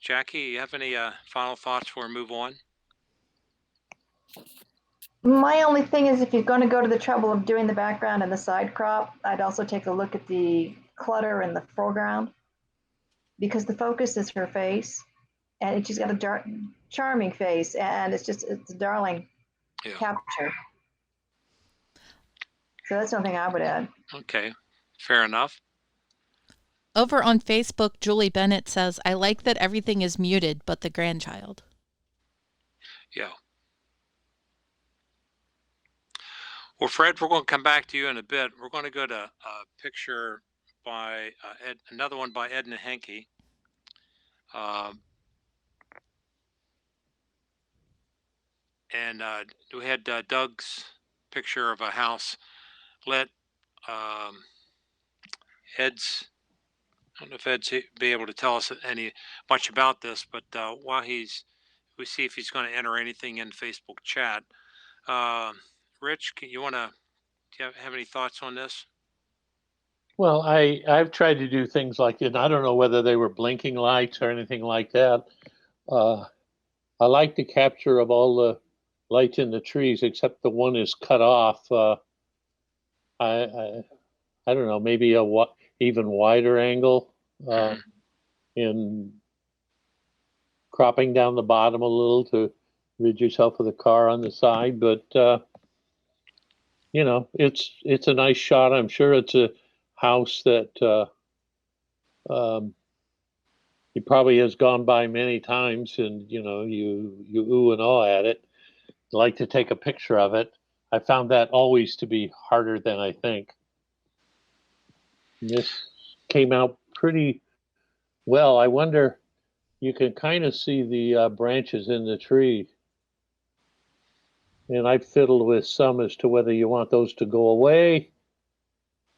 C: Jackie, you have any final thoughts before we move on?
H: My only thing is if you're going to go to the trouble of doing the background and the side crop, I'd also take a look at the clutter in the foreground, because the focus is her face, and she's got a charming face, and it's a darling capture. So that's something I would add.
C: Okay, fair enough.
B: Over on Facebook, Julie Bennett says, I like that everything is muted but the grandchild.
C: Yeah. Well, Fred, we're going to come back to you in a bit. We're going to go to a picture by another one by Edna Henke. And we had Doug's picture of a house lit. Ed's, I don't know if Ed's be able to tell us much about this, but while we see if he's going to enter anything in Facebook chat. Rich, do you have any thoughts on this?
F: Well, I've tried to do things like it. I don't know whether they were blinking lights or anything like that. I like the capture of all the lights in the trees, except the one is cut off. I don't know, maybe even wider angle in cropping down the bottom a little to rid yourself of the car on the side. But you know, it's a nice shot. I'm sure it's a house that he probably has gone by many times, and you know, you ooh and ah at it, like to take a picture of it. I found that always to be harder than I think. And this came out pretty well. I wonder, you can kind of see the branches in the tree. And I fiddled with some as to whether you want those to go away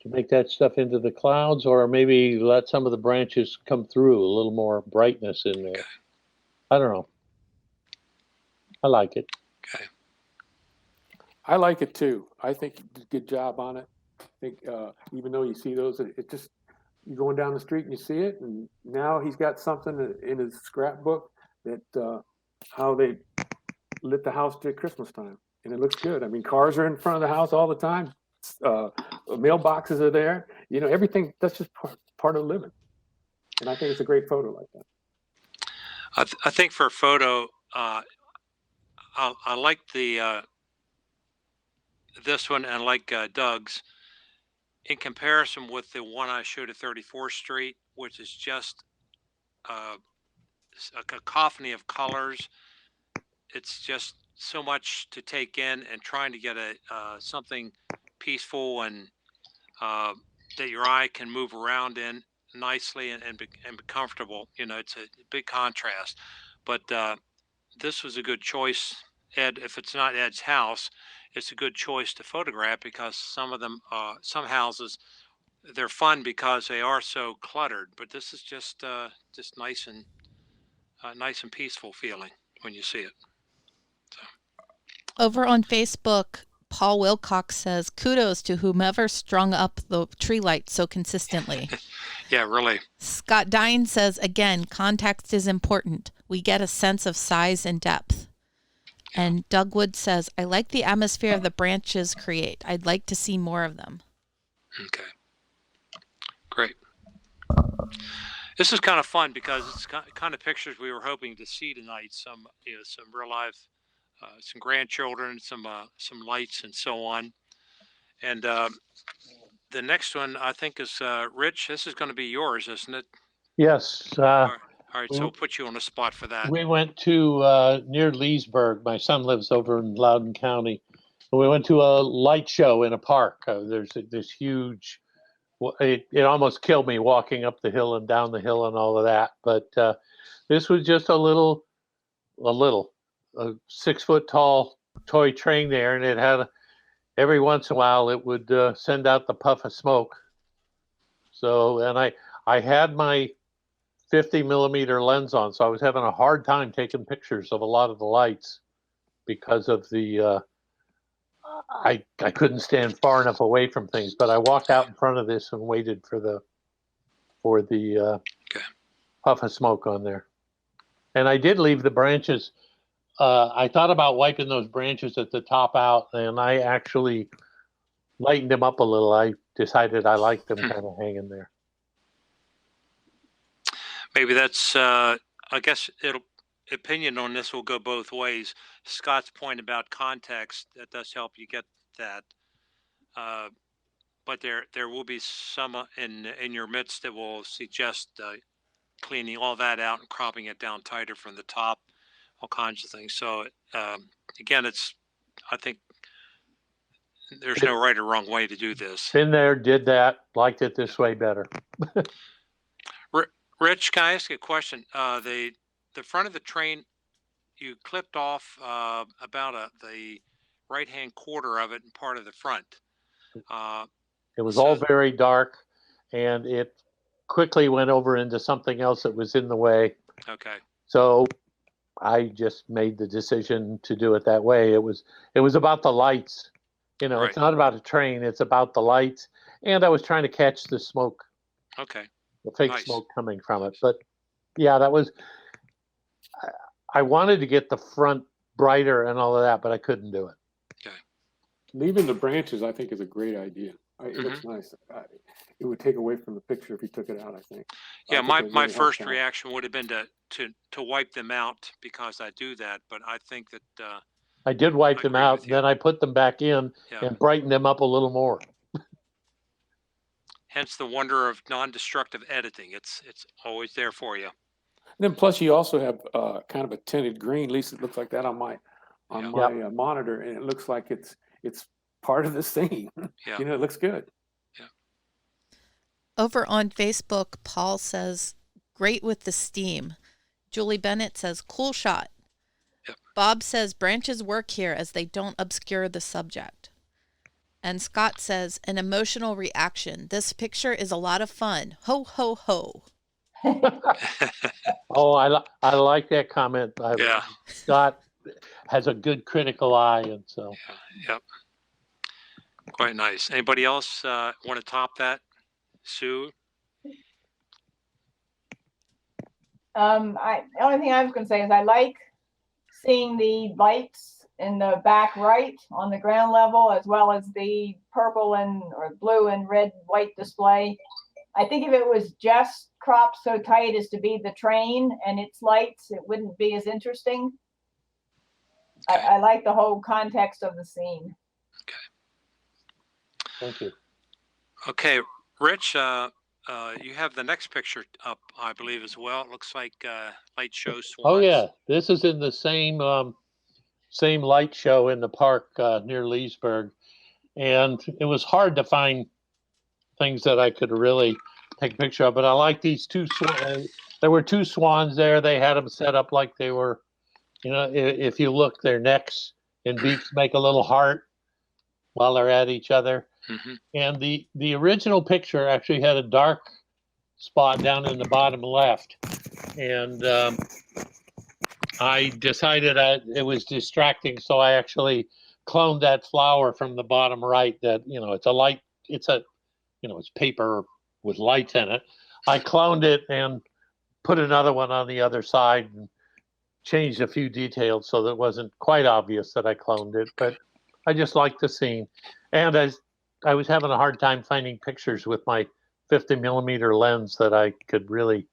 F: to make that stuff into the clouds, or maybe let some of the branches come through, a little more brightness in there. I don't know. I like it.
C: Okay.
G: I like it too. I think you did a good job on it. I think even though you see those, it just, you're going down the street and you see it, and now he's got something in his scrapbook that how they lit the house at Christmas time, and it looks good. I mean, cars are in front of the house all the time. Mailboxes are there. You know, everything. That's just part of living, and I think it's a great photo like that.
C: I think for a photo, I like the this one, and like Doug's. In comparison with the one I showed at 34th Street, which is just a cacophony of colors. It's just so much to take in, and trying to get something peaceful and that your eye can move around in nicely and be comfortable. You know, it's a big contrast. But this was a good choice, Ed. If it's not Ed's house, it's a good choice to photograph, because some of them, some houses, they're fun because they are so cluttered. But this is just nice and peaceful feeling when you see it. So.
B: Over on Facebook, Paul Wilcox says, kudos to whomever strung up the tree lights so consistently.
C: Yeah, really.
B: Scott Dine says, again, context is important. We get a sense of size and depth. And Doug Wood says, I like the atmosphere of the branches create. I'd like to see more of them.
C: Okay. Great. This is kind of fun because it's kind of pictures we were hoping to see tonight. Some real life, some grandchildren, some lights, and so on. And the next one I think is Rich. This is going to be yours, isn't it?
F: Yes.
C: All right, so we'll put you on the spot for that.
F: We went to near Leesburg. My son lives over in Loudoun County. We went to a light show in a park. There's this huge. It almost killed me walking up the hill and down the hill and all of that. But this was just a 6-foot tall toy train there, and it had every once in a while it would send out the puff of smoke. So, and I had my 50 millimeter lens on, so I was having a hard time taking pictures of a lot of the lights because of the I couldn't stand far enough away from things. But I walked out in front of this and waited for the puff of smoke on there. And I did leave the branches. I thought about wiping those branches at the top out, and I actually lightened them up a little. I decided I liked them kind of hanging there.
C: Maybe that's, I guess opinion on this will go both ways. Scott's point about context, that does help you get that. But there will be some in your midst that will suggest cleaning all that out and cropping it down tighter from the top, all kinds of things. So again, I think there's no right or wrong way to do this.
F: Been there, did that, liked it this way better.
C: Rich, can I ask you a question? The front of the train, you clipped off about the right-hand quarter of it and part of the front.
F: It was all very dark, and it quickly went over into something else that was in the way.
C: Okay.
F: So I just made the decision to do it that way. It was about the lights. You know,
C: Right.
F: It's not about a train. It's about the lights. And I was trying to catch the smoke.
C: Okay.
F: The fake
C: Nice.
F: smoke coming from it. But yeah, I wanted to get the front brighter and all of that, but I couldn't do it.
C: Okay.
G: Leaving the branches, I think, is a great idea. It looks nice. It would take away from the picture if you took it out, I think.
C: Yeah,
G: I think
C: my
G: it really
C: first
G: helps out.
C: reaction would have been to wipe them out because I do that, but I think that
F: I did wipe
C: I
F: them
C: agree
F: out,
C: with you.
F: then I put them back in
C: yeah.
F: and brightened them up a little more.
C: Hence the wonder of non-destructive editing. It's always there for you.
G: And then plus you also have kind of a tinted green. At least it looks like that on my monitor, and it looks like it's part of the scene.
C: Yeah.
G: You know, it looks good.
B: Over on Facebook, Paul says, great with the steam. Julie Bennett says, cool shot.
C: Yep.
B: Bob says, branches work here as they don't obscure the subject. And Scott says, an emotional reaction. This picture is a lot of fun. Ho, ho, ho.
F: Oh, I like that comment.
C: Yeah.
F: Scott has a good critical eye, and so.
C: Yep. Quite nice. Anybody else want to top that? Sue?
D: The only thing I was going to say is I like seeing the lights in the back right on the ground level, as well as the purple or blue and red white display. I think if it was just cropped so tight as to be the train and its lights, it wouldn't be as interesting.
C: Okay.
D: I like the whole context of the scene.
F: Thank you.
C: Okay, Rich, you have the next picture up, I believe, as well. It looks like light show swans.
F: Oh yeah, this is in the same light show in the park near Leesburg, and it was hard to find things that I could really take a picture of. But I like these two swans. There were two swans there. They had them set up like they were, if you look, their necks and beaks make a little heart while they're at each other.
C: Mm-hmm.
F: And the original picture actually had a dark spot down in the bottom left, and I decided it was distracting, so I actually cloned that flower from the bottom right. That it's paper with lights in it. I cloned it and put another one on the other side and changed a few details so that it wasn't quite obvious that I cloned it. But I just liked the scene, and I was having a hard time finding pictures with my 50 millimeter lens that I could really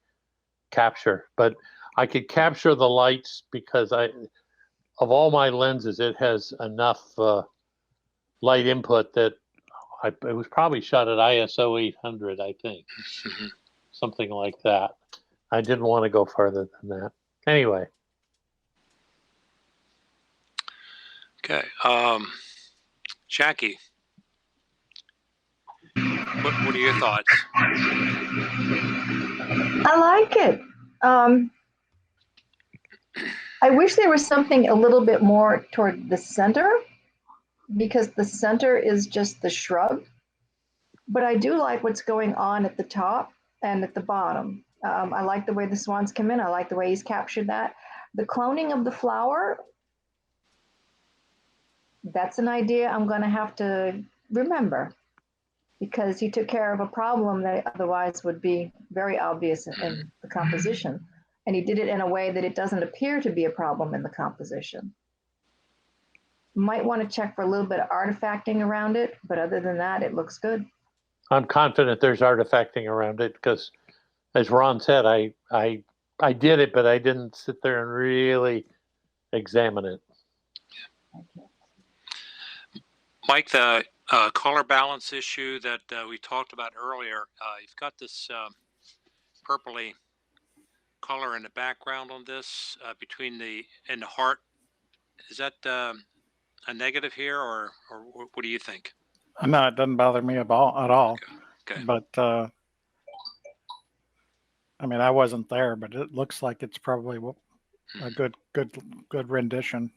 F: capture. But I could capture the lights because of all my lenses, it has enough light input that it was probably shot at ISO 800, I think, something like that. I didn't want to go further than that. Anyway.
C: Okay. Jackie, what are your thoughts?
H: I like it. I wish there was something a little bit more toward the center, because the center is just the shrub. But I do like what's going on at the top and at the bottom. I like the way the swans come in. I like the way he's captured that. The cloning of the flower, that's an idea I'm going to have to remember, because he took care of a problem that otherwise would be very obvious in the composition. And he did it in a way that it doesn't appear to be a problem in the composition. Might want to check for a little bit of artifacting around it, but other than that, it looks good.
F: I'm confident there's artifacting around it because, as Ron said, I did it, but I didn't sit there and really examine it.
C: Mike, the color balance issue that we talked about earlier, you've got this purpley color in the background on this between the and the heart. Is that a negative here, or what do you think?
E: No, it doesn't bother me at all.
C: Okay.
E: But I mean, I wasn't there, but it looks like it's probably a good rendition.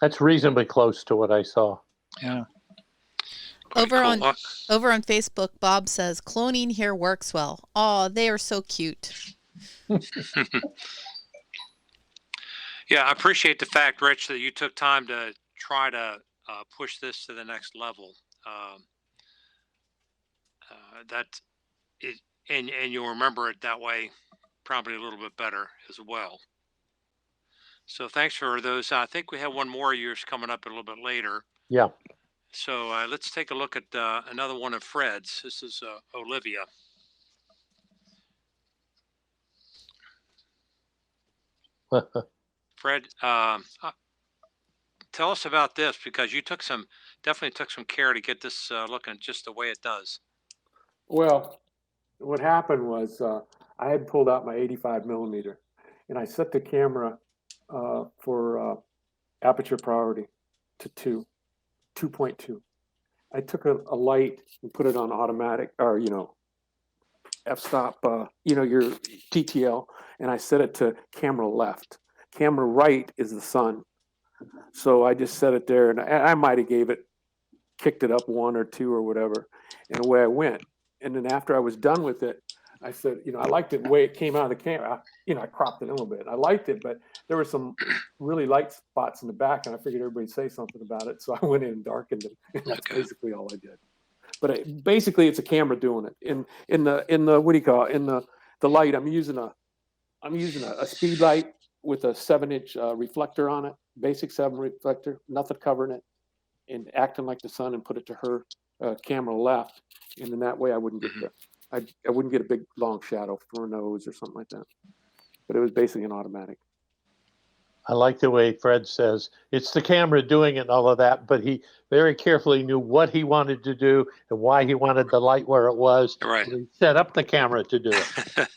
F: That's reasonably close to what I saw.
E: Yeah.
B: Over on Facebook, Bob says cloning here works well. Oh, they are so cute.
C: Yeah, I appreciate the fact, Rich, that you took time to try to push this to the next level. That it, and you'll remember it that way probably a little bit better as well. So thanks for those. I think we have one more of yours coming up a little bit later.
F: Yeah.
C: So let's take a look at another one of Fred's. This is Olivia. Fred, tell us about this, because you definitely took some care to get this looking just the way it does.
G: Well, what happened was I had pulled out my 85 millimeter, and I set the camera for aperture priority to 2.2. I took a light and put it on automatic, or f-stop, your TTL, and I set it to camera left. Camera right is the sun. So I just set it there, and I might have kicked it up 1 or 2 or whatever, and away I went. And then after I was done with it, I said, I liked it the way it came out of the camera. I cropped it a little bit. I liked it, but there were some really light spots in the back, and I figured everybody'd say something about it. So I went in and darkened it. And that's basically all I did. But basically, it's a camera doing it. In the what do you call it? In the light, I'm using a speed light with a 7-inch reflector on it, basic 7 reflector, nothing covering it, and acting like the sun, and put it to her camera left, and then that way I wouldn't get I wouldn't get a big long shadow from her nose or something like that. But it was basically an automatic.
F: I like the way Fred says it's the camera doing it and all of that, but he very carefully knew what he wanted to do and why he wanted the light where it was.
C: Right.
F: He set up the camera to do it.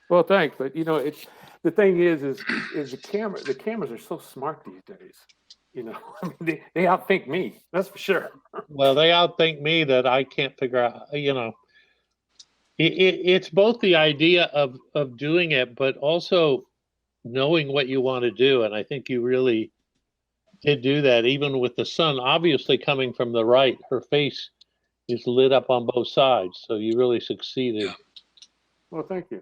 G: Well, thanks, but the thing is the cameras are so smart these days. I mean, they outthink me. That's for sure.
F: Well, they outthink me that I can't figure out. It's both the idea of doing it, but also knowing what you want to do. And I think you really did do that, even with the sun obviously coming from the right. Her face is lit up on both sides, so you really succeeded.
C: Yeah.
G: Well, thank you.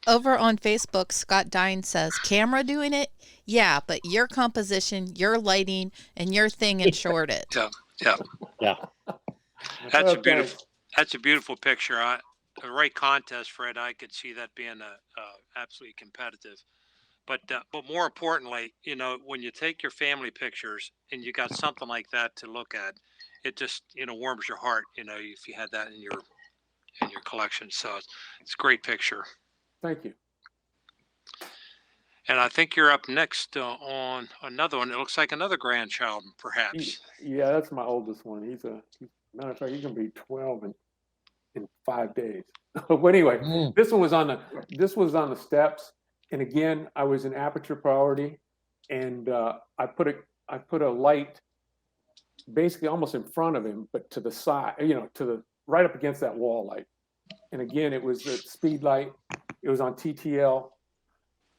B: Over on Facebook, Scott Dine says, camera doing it? Yeah, but your composition, your lighting, and your thing ensured it.
F: Yeah.
C: That's a beautiful picture. The right contest, Fred, I could see that being absolutely competitive. But more importantly, when you take your family pictures and you got something like that to look at, it just warms your heart. If you had that in your collection, so it's a great picture.
G: Thank you.
C: And I think you're up next on another one. It looks like another grandchild, perhaps.
G: Yeah, that's my oldest one. Matter of fact, he's gonna be 12 in in 5 days. But anyway,
F: Mm.
G: this was on the steps, and again, I was in aperture priority, and I put a light basically almost in front of him, but to the side, to the right up against that wall light. And again, it was the speed light. It was on TTL.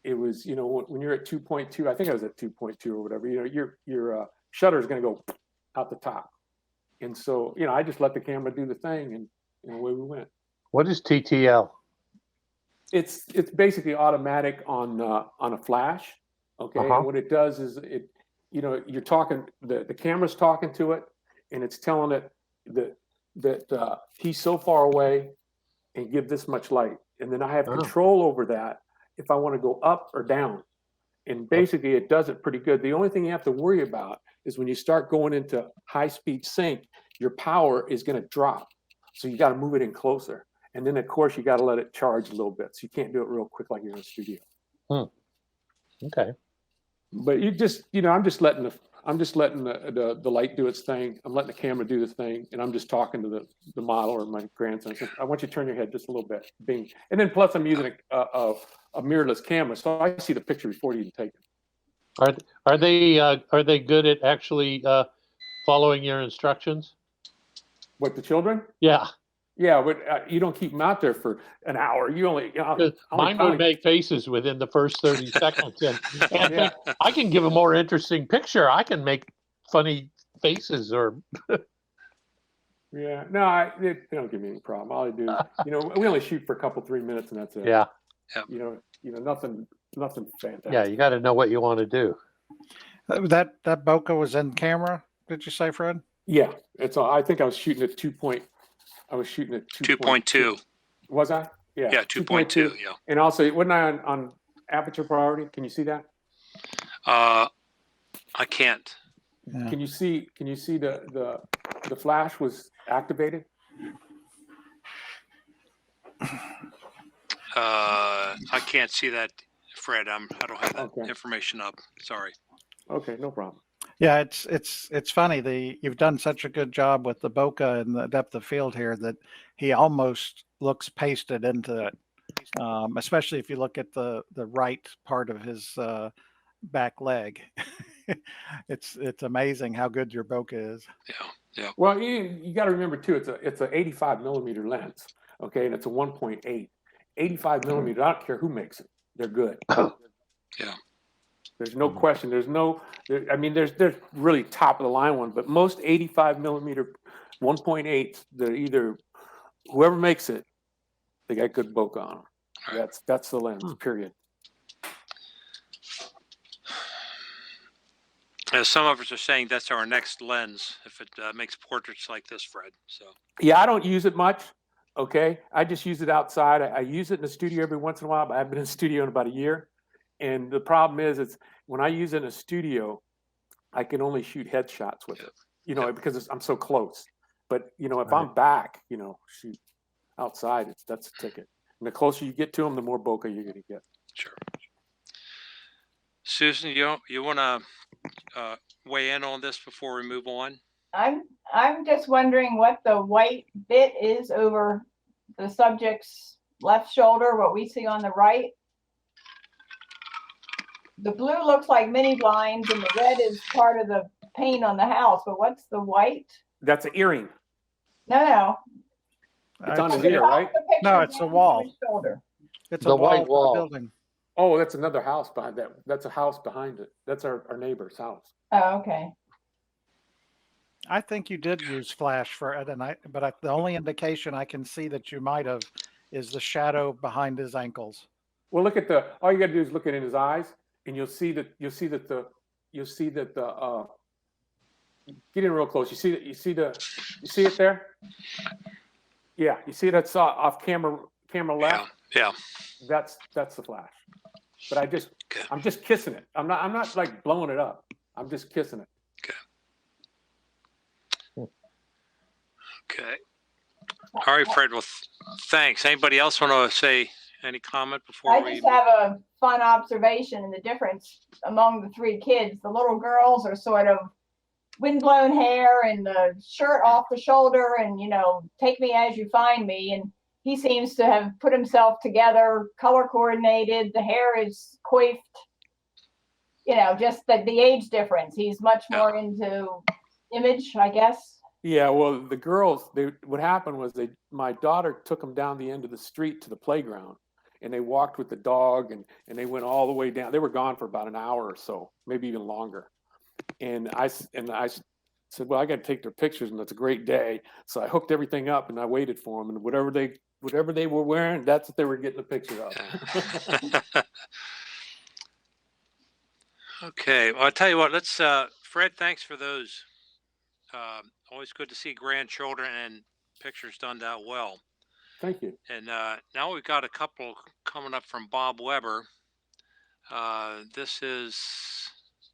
G: It was, when you're at 2.2, I think I was at 2.2 or whatever, your shutter is going to go out the top. And so, I just let the camera do the thing, and away we went.
F: What is TTL?
G: It's basically automatic on a flash. Okay. And what it does is you're talking, the camera's talking to it, and it's telling it that he's so far away and give this much light. And then I have control over that if I want to go up or down. And basically it does it pretty good. The only thing you have to worry about is when you start going into high speed sync, your power is going to drop. So you got to move it in closer. And then of course you got to let it charge a little bit. So you can't do it real quick like you're in a studio.
F: Okay.
G: But you just, I'm just letting the light do its thing. I'm letting the camera do the thing, and I'm just talking to the model or my grandson. I want you to turn your head just a little bit, bing. And then plus I'm using a mirrorless camera, so I see the picture before you even take it.
F: Are they good at actually following your instructions?
G: What, the children?
F: Yeah.
G: Yeah, but you don't keep them out there for an hour. You only,
F: mine would make faces within the first 30 seconds, and
G: Yeah.
F: I can give a more interesting picture. I can make funny faces or.
G: Yeah, no, they don't give me any problem. All I do, we only shoot for a couple, 3 minutes, and that's it.
F: Yeah.
G: Nothing fantastic.
F: Yeah, you got to know what you want to do.
E: That bokeh was in camera. Did you say, Fred?
G: Yeah, I think I was shooting at 2.2.
C: 2.2.
G: Was I? Yeah.
C: Yeah, 2.2. Yeah.
G: And also, wasn't I on aperture priority? Can you see that?
C: I can't.
E: Yeah.
G: Can you see the flash was activated?
C: I can't see that, Fred. I don't have that
G: Okay.
C: information up. Sorry.
G: Okay, no problem.
E: Yeah, it's funny. You've done such a good job with the bokeh and the depth of field here that he almost looks pasted into it. Especially if you look at the right part of his back leg. It's amazing how good your bokeh is.
C: Yeah.
G: Well, you got to remember too, it's a 85 millimeter lens, okay, and it's a 1.8. 85 millimeter. I don't care who makes it; they're good.
C: Yeah.
G: There's no question. There's really top of the line one, but most 85 millimeter 1.8, they're either whoever makes it, they got good bokeh on them.
C: Right.
G: That's the lens. Period.
C: Some of us are saying that's our next lens if it makes portraits like this, Fred. So.
G: Yeah, I don't use it much. Okay, I just use it outside. I use it in the studio every once in a while, but I've been in the studio in about a year. And the problem is, it's when I use it in a studio, I can only shoot headshots with it, because I'm so close. But if I'm back, shoot outside, that's a ticket. And the closer you get to them, the more bokeh you're going to get.
C: Sure. Susan, you want to weigh in on this before we move on?
D: I'm just wondering what the white bit is over the subject's left shoulder, what we see on the right. The blue looks like mini blinds and the red is part of the paint on the house, but what's the white?
G: That's an earring.
D: No.
G: It's on his ear, right?
E: No, it's a wall. It's
F: The
E: a
F: white wall.
E: building.
G: Oh, that's another house behind that. That's a house behind it. That's our neighbor's house.
D: Oh, okay.
E: I think you did use flash for it, but the only indication I can see that you might have is the shadow behind his ankles.
G: Well, all you got to do is look at it in his eyes, and you'll see that the get in real close. You see it there? Yeah, you see that's off camera left.
C: Yeah.
G: That's the flash. But I'm just kissing it. I'm not like blowing it up. I'm just kissing it.
C: Okay. All right, Fred. Well, thanks. Anybody else want to say any comment before
D: I just have a fun observation in the difference among the three kids. The little girls are sort of windblown hair and the shirt off the shoulder and, take me as you find me. And he seems to have put himself together, color coordinated. The hair is coiffed, just the age difference. He's much more into image, I guess.
G: Yeah, well, the girls, what happened was my daughter took them down the end of the street to the playground, and they walked with the dog, and they went all the way down. They were gone for about an hour or so, maybe even longer. And I said, well, I got to take their pictures, and it's a great day. So I hooked everything up, and I waited for them, and whatever they were wearing, that's what they were getting a picture of.
C: Okay, well, I'll tell you what. Let's, Fred. Thanks for those. Always good to see grandchildren and pictures done that well.
G: Thank you.
C: And now we've got a couple coming up from Bob Weber. This is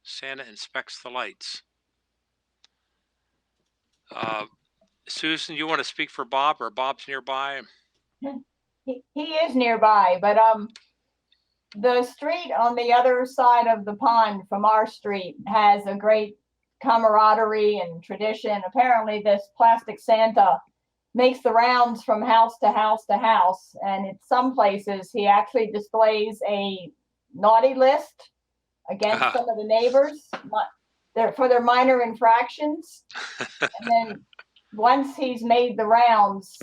C: Santa Inspects the Lights. Susan, you want to speak for Bob, or Bob's nearby?
D: He is nearby, but the street on the other side of the pond from our street has a great camaraderie and tradition. Apparently this plastic Santa makes the rounds from house to house to house, and in some places he actually displays a naughty list against some of the neighbors for their minor infractions. And then once he's made the rounds,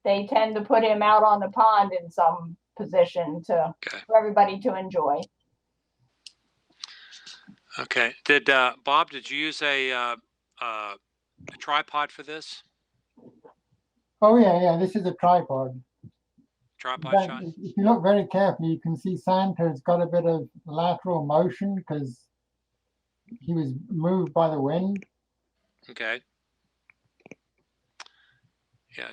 D: they tend to put him out on the pond in some position for everybody to enjoy.
C: Okay. Bob, did you use a tripod for this?
I: Oh yeah. This is a tripod.
C: Tripod
I: But
C: shot?
I: if you look very carefully, you can see Santa's got a bit of lateral motion because he was moved by the wind.
C: Okay. Yeah,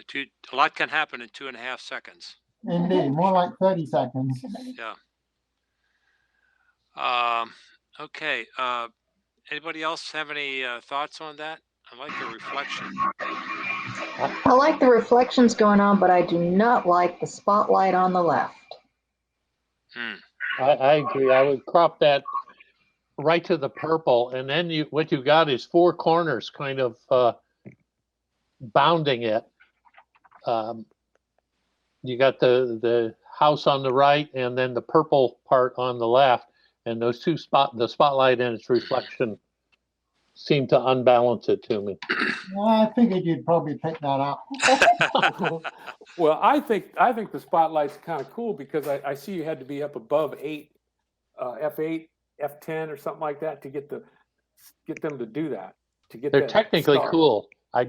C: a lot can happen in 2.5 seconds.
I: Indeed, more like 30 seconds.
C: Yeah. Okay. Anybody else have any thoughts on that? I like the reflection.
H: I like the reflections going on, but I do not like the spotlight on the left.
F: I agree. I would crop that right to the purple, and then what you got is four corners kind of bounding it. You got the house on the right, and then the purple part on the left, and those the spotlight and its reflection seem to unbalance it to me.
I: Well, I figured you'd probably pick that up.
G: Well, I think the spotlight's kind of cool because I see you had to be up above 8, F8, F10 or something like that to get them to do that.
F: They're technically
G: star.
F: Cool.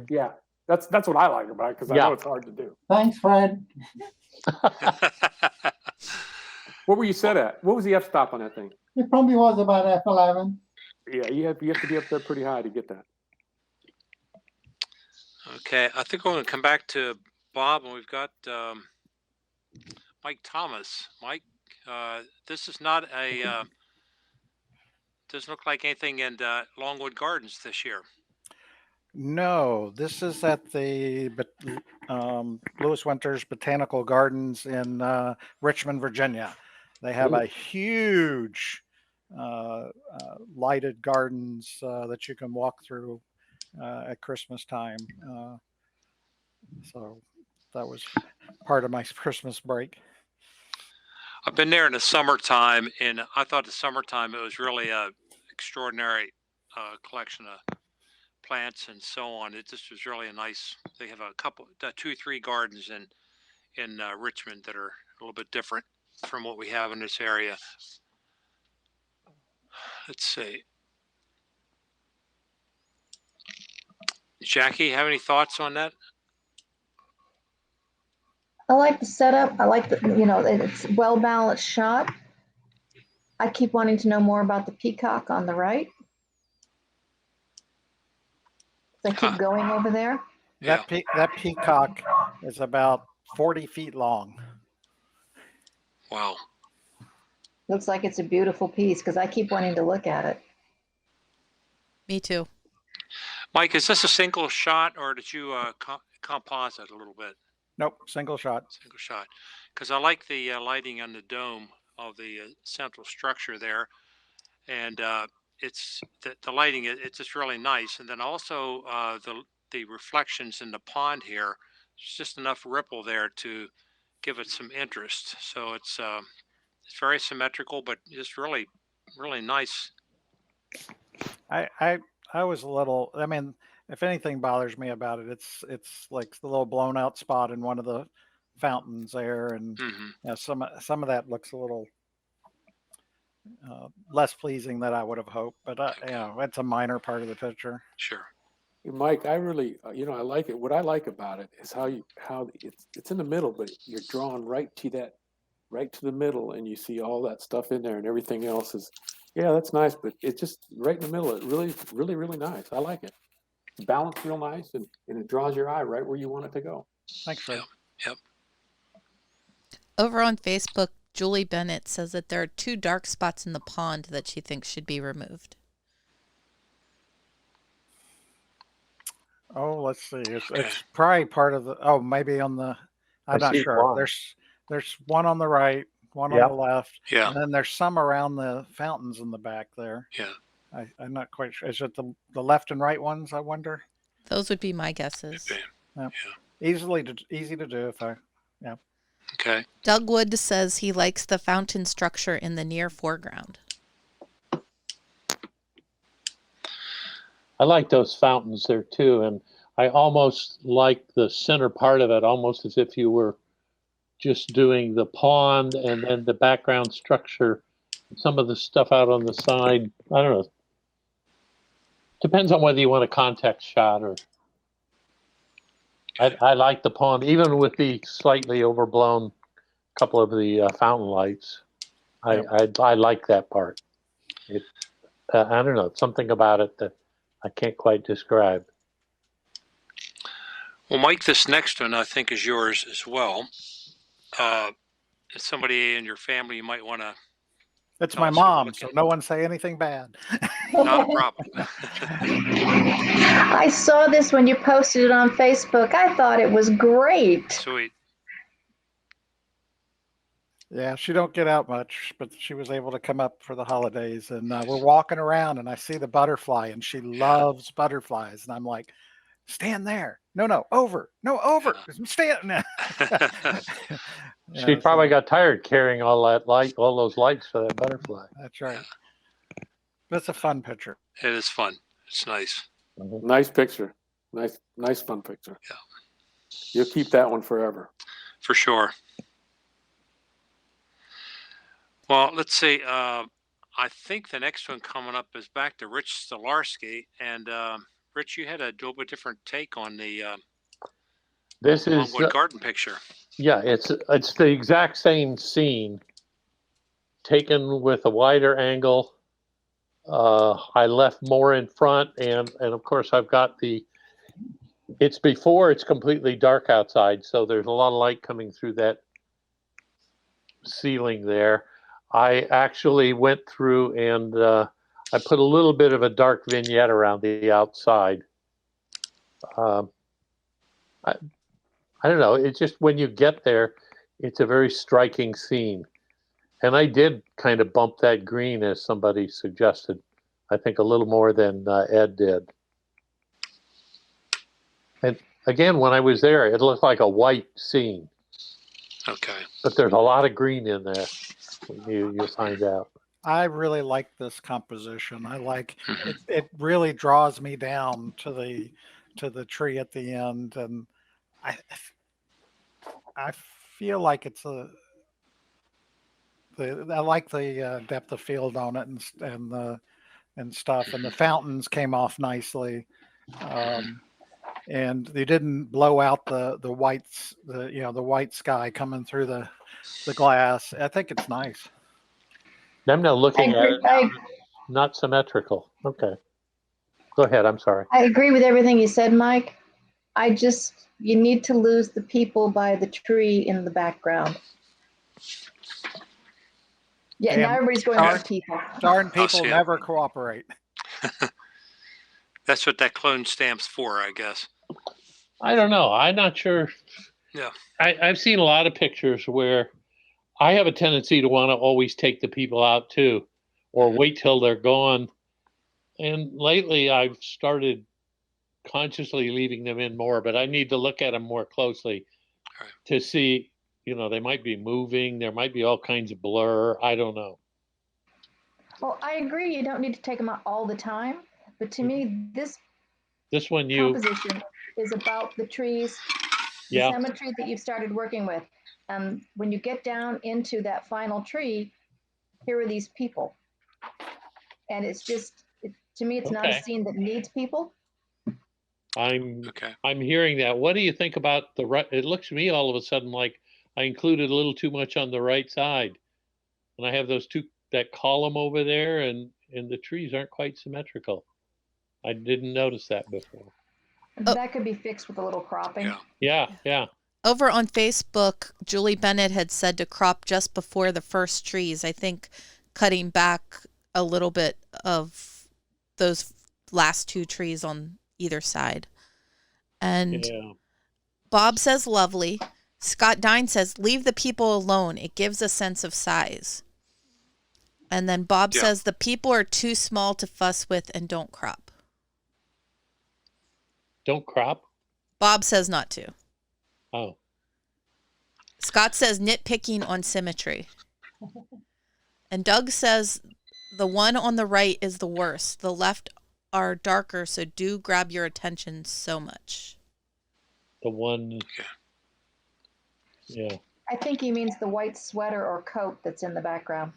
G: Yeah, that's what I like about it because I know it's hard to do.
I: Thanks, Fred.
G: What were you set at? What was the f-stop on that thing?
I: It probably was about F11.
G: Yeah, you have to be up there pretty high to get that.
C: Okay, I think we're going to come back to Bob, and we've got Mike Thomas. Mike, this is not doesn't look like anything in Longwood Gardens this year.
E: No, this is at the Lewis Winters Botanical Gardens in Richmond, Virginia. They have a huge lighted gardens that you can walk through at Christmas time. So that was part of my Christmas break.
C: I've been there in the summertime, and I thought the summertime it was really a extraordinary collection of plants and so on. It just was really a nice. They have a couple, 2-3 gardens in Richmond that are a little bit different from what we have in this area. Let's see. Jackie, have any thoughts on that?
H: I like the setup. I like it's a well-balanced shot. I keep wanting to know more about the peacock on the right. I keep going over there.
C: Yeah.
E: That peacock is about 40 feet long.
C: Wow.
H: Looks like it's a beautiful piece because I keep wanting to look at it.
B: Me too.
C: Mike, is this a single shot, or did you composite a little bit?
E: Nope, single shot.
C: Single shot. Because I like the lighting on the dome of the central structure there. And it's the lighting. It's just really nice, and then also the reflections in the pond here. There's just enough ripple there to give it some interest. So it's very symmetrical, but just really nice.
E: I was a little. I mean, if anything bothers me about it, it's like the little blown out spot in one of the fountains there, and some of that looks a little less pleasing than I would have hoped. But it's a minor part of the picture.
C: Sure.
G: Mike, I really, I like it. What I like about it is how it's in the middle, but you're drawn right to the middle, and you see all that stuff in there, and everything else is, yeah, that's nice, but it's just right in the middle. It really nice. I like it. It's balanced real nice, and it draws your eye right where you want it to go.
E: Thanks, Fred.
C: Yep.
B: Over on Facebook, Julie Bennett says that there are 2 dark spots in the pond that she thinks should be removed.
E: Oh, let's see. It's probably part of the. Oh, maybe on the. I'm not sure.
F: One.
E: There's one on the right, one on the left,
C: Yeah.
E: and then there's some around the fountains in the back there.
C: Yeah.
E: I'm not quite sure. Is it the left and right ones? I wonder.
B: Those would be my guesses.
C: Okay.
E: Yeah.
C: Yeah.
E: Easy to do if I. Yeah.
C: Okay.
B: Doug Wood says he likes the fountain structure in the near foreground.
F: I like those fountains there too, and I almost like the center part of it, almost as if you were just doing the pond and then the background structure, some of the stuff out on the side. I don't know. Depends on whether you want a context shot or. I like the pond, even with the slightly overblown couple of the fountain lights. I like that part. I don't know, something about it that I can't quite describe.
C: Well, Mike, this next one I think is yours as well. It's somebody in your family you might want to.
E: It's my mom, so no one say anything bad.
C: Not a problem.
H: I saw this when you posted it on Facebook. I thought it was great.
C: Sweet.
E: Yeah, she don't get out much, but she was able to come up for the holidays, and we're walking around, and I see the butterfly, and she loves butterflies, and I'm like, stand there. No, over. No, over. Stand.
F: She probably got tired carrying all those lights for that butterfly.
E: That's right. That's a fun picture.
C: It is fun. It's nice.
G: Nice picture. Nice fun picture.
C: Yeah.
G: You'll keep that one forever.
C: For sure. Well, let's see. I think the next one coming up is back to Rich Stolarski. And Rich, you had a little bit different take on the Longwood Garden picture.
F: Yeah, it's the exact same scene taken with a wider angle. I left more in front, and of course I've got it's before it's completely dark outside, so there's a lot of light coming through that ceiling there. I actually went through and I put a little bit of a dark vignette around the outside. I don't know. It's just when you get there, it's a very striking scene. And I did kind of bump that green, as somebody suggested, I think a little more than Ed did. And again, when I was there, it looked like a white scene.
C: Okay.
F: But there's a lot of green in there. You find out.
E: I really like this composition. I like it really draws me down to the tree at the end, and I feel like it's I like the depth of field on it and stuff, and the fountains came off nicely, and they didn't blow out the whites, the white sky coming through the glass. I think it's nice.
F: I'm now looking at it. Not symmetrical. Okay. Go ahead. I'm sorry.
H: I agree with everything you said, Mike. You need to lose the people by the tree in the background. Yeah, now everybody's going darn people.
E: Darn people never cooperate.
C: That's what that clone stamp's for, I guess.
F: I don't know. I'm not sure.
C: Yeah.
F: I've seen a lot of pictures where I have a tendency to want to always take the people out too, or wait till they're gone And lately I've started consciously leaving them in more, but I need to look at them more closely
C: Right.
F: to see, they might be moving. There might be all kinds of blur. I don't know.
H: Well, I agree. You don't need to take them out all the time. But to me, this
F: one,
H: composition is about the trees, the
F: yeah,
H: symmetry that you've started working with. When you get down into that final tree, here are these people. And it's just, to me, it's not a
F: Okay.
H: scene that needs people.
C: Okay.
F: I'm hearing that. What do you think about the right? It looks to me all of a sudden like I included a little too much on the right side. And I have that column over there, and the trees aren't quite symmetrical. I didn't notice that before.
H: That could be fixed with a little cropping.
F: Yeah.
B: Over on Facebook, Julie Bennett had said to crop just before the first trees. I think cutting back a little bit of those last two trees on either side. And
F: Yeah.
B: Bob says lovely. Scott Dine says leave the people alone. It gives a sense of size. And then Bob says the people are too small to fuss with and don't crop.
F: Don't crop?
B: Bob says not to.
F: Oh.
B: Scott says nitpicking on symmetry. And Doug says the one on the right is the worst. The left are darker, so do grab your attention so much.
F: The one. Yeah.
H: I think he means the white sweater or coat that's in the background.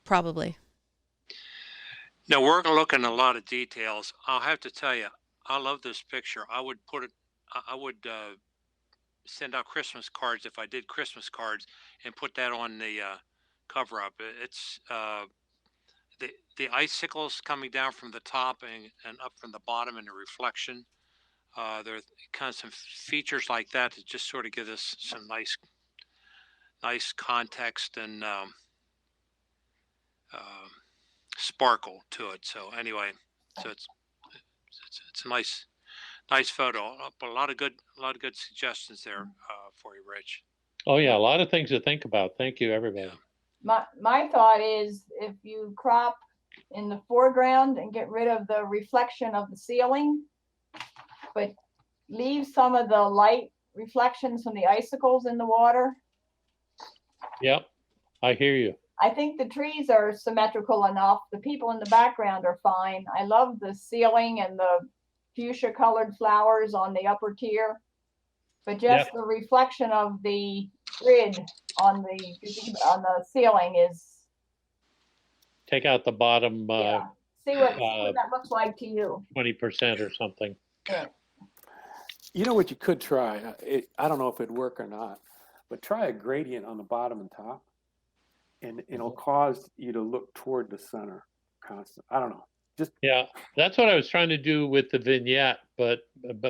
B: Probably.
C: Now we're going to look in a lot of details. I'll have to tell you, I love this picture. I would send out Christmas cards if I did Christmas cards and put that on the cover up. It's the icicles coming down from the top and up from the bottom in the reflection. There are kind of some features like that just sort of give us some nice context and sparkle to it. So anyway, it's a nice photo. But a lot of good suggestions there for you, Rich.
F: Oh yeah, a lot of things to think about. Thank you, everybody.
D: My thought is if you crop in the foreground and get rid of the reflection of the ceiling, but leave some of the light reflections from the icicles in the water.
F: Yep, I hear you.
D: I think the trees are symmetrical enough. The people in the background are fine. I love the ceiling and the fuchsia colored flowers on the upper tier, but just the reflection of the grid on the ceiling is.
F: Take out the bottom.
D: See what that looks like to you.
F: 20% or something.
D: Yeah.
G: You know what you could try? I don't know if it'd work or not, but try a gradient on the bottom and top, and it'll cause you to look toward the center constant. I don't know.
F: That's what I was trying to do with the vignette, but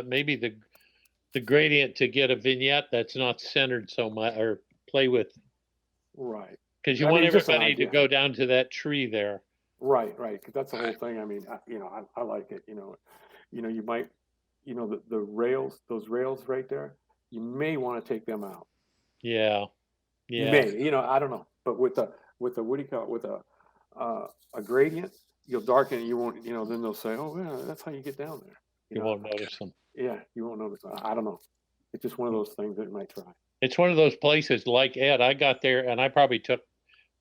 F: maybe the gradient to get a vignette that's not centered so much or play with.
G: Right.
F: Because you want everybody to go down to that tree there.
G: Right. Because that's the whole thing. I mean, I like it. You might, the rails, those rails right there, you may want to take them out.
F: Yeah.
G: You may, I don't know. But with a what do you call it? With a gradient, you'll darken it. You won't, then they'll say, oh yeah, that's how you get down there.
F: You won't notice them.
G: Yeah, you won't notice. I don't know. It's just one of those things that you might try.
F: It's one of those places like Ed. I got there and I probably took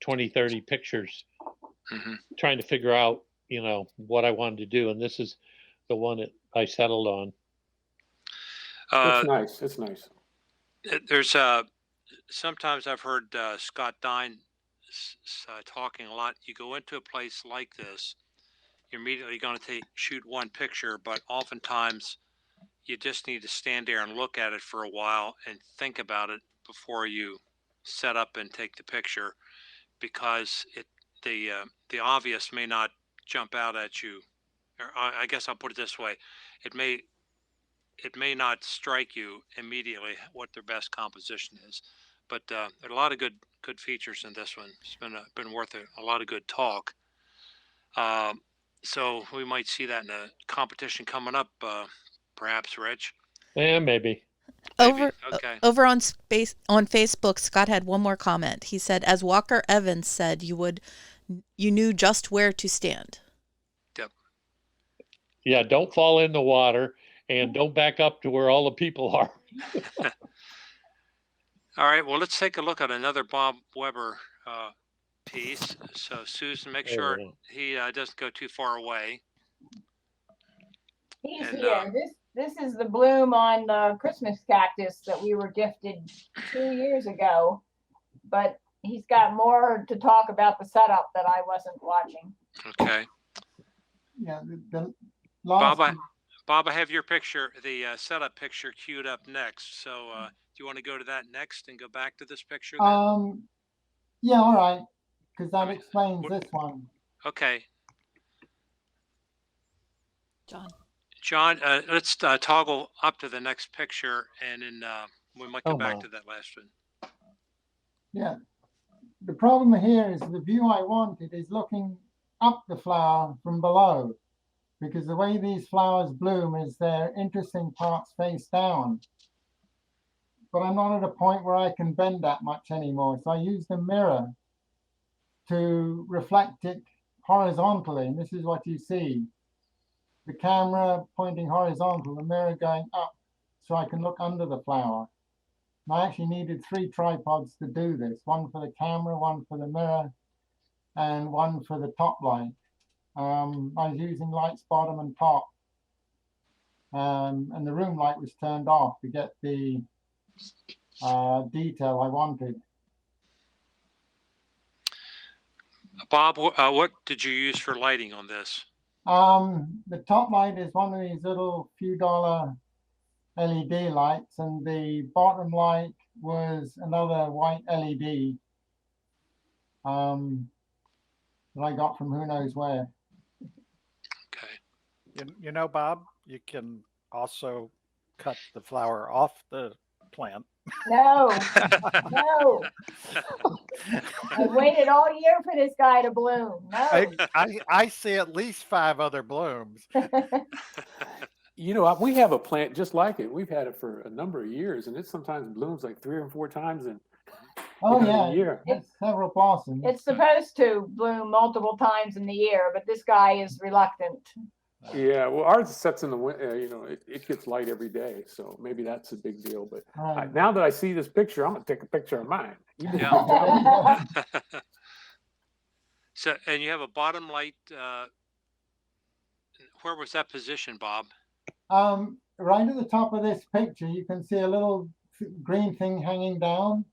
F: 20, 30 pictures trying to figure out, what I wanted to do. And this is the one that I settled on.
G: It's nice.
C: There's sometimes I've heard Scott Dine talking a lot. You go into a place like this, you're immediately going to shoot one picture, but oftentimes you just need to stand there and look at it for a while and think about it before you set up and take the picture, because the obvious may not jump out at you. Or I guess I'll put it this way: it may not strike you immediately what their best composition is, but there are a lot of good features in this one. It's been worth a lot of good talk. So we might see that in a competition coming up, perhaps, Rich.
F: Yeah, maybe.
B: Over on
C: on
B: Facebook, Scott had one more comment. He said, as Walker Evans said, you knew just where to stand.
C: Yep.
F: Yeah, don't fall in the water and don't back up to where all the people are.
C: All right, well, let's take a look at another Bob Weber piece. So Susan, make sure he doesn't go too far away.
D: He's
C: And,
D: here. This is the bloom on the Christmas cactus that we were gifted 2 years ago, but he's got more to talk about the setup that I wasn't watching.
C: Okay.
I: Yeah, the last.
C: Bob, I have your picture, the setup picture queued up next. So do you want to go to that next and go back to this picture then?
I: Yeah, all right, because that explains this one.
C: Okay.
B: John,
C: let's toggle up to the next picture, and then we might come back to that last one.
I: Yeah, the problem here is the view I wanted is looking up the flower from below, because the way these flowers bloom is their interesting parts face down. But I'm not at a point where I can bend that much anymore, so I use the mirror to reflect it horizontally, and this is what you see. The camera pointing horizontal, the mirror going up, so I can look under the flower. And I actually needed 3 tripods to do this, one for the camera, one for the mirror, and one for the top light. I was using lights bottom and top, and the room light was turned off to get the detail I wanted.
C: Bob, what did you use for lighting on this?
I: The top light is one of these little few dollar LED lights, and the bottom light was another white LED that I got from who knows where.
C: Okay.
E: You know, Bob, you can also cut the flower off the plant.
D: No, no. I waited all year for this guy to bloom. No.
E: I see at least 5 other blooms.
G: You know, we have a plant just like it. We've had it for a number of years, and it sometimes blooms like 3 or 4 times in a year.
I: It's several blossoms.
D: It's supposed to bloom multiple times in the year, but this guy is reluctant.
G: Yeah, well, ours sets in the winter. You know, it gets light every day, so maybe that's a big deal. But now that I see this picture, I'm gonna take a picture of mine.
C: Yeah. So, and you have a bottom light. Where was that position, Bob?
I: Right at the top of this picture, you can see a little green thing hanging down.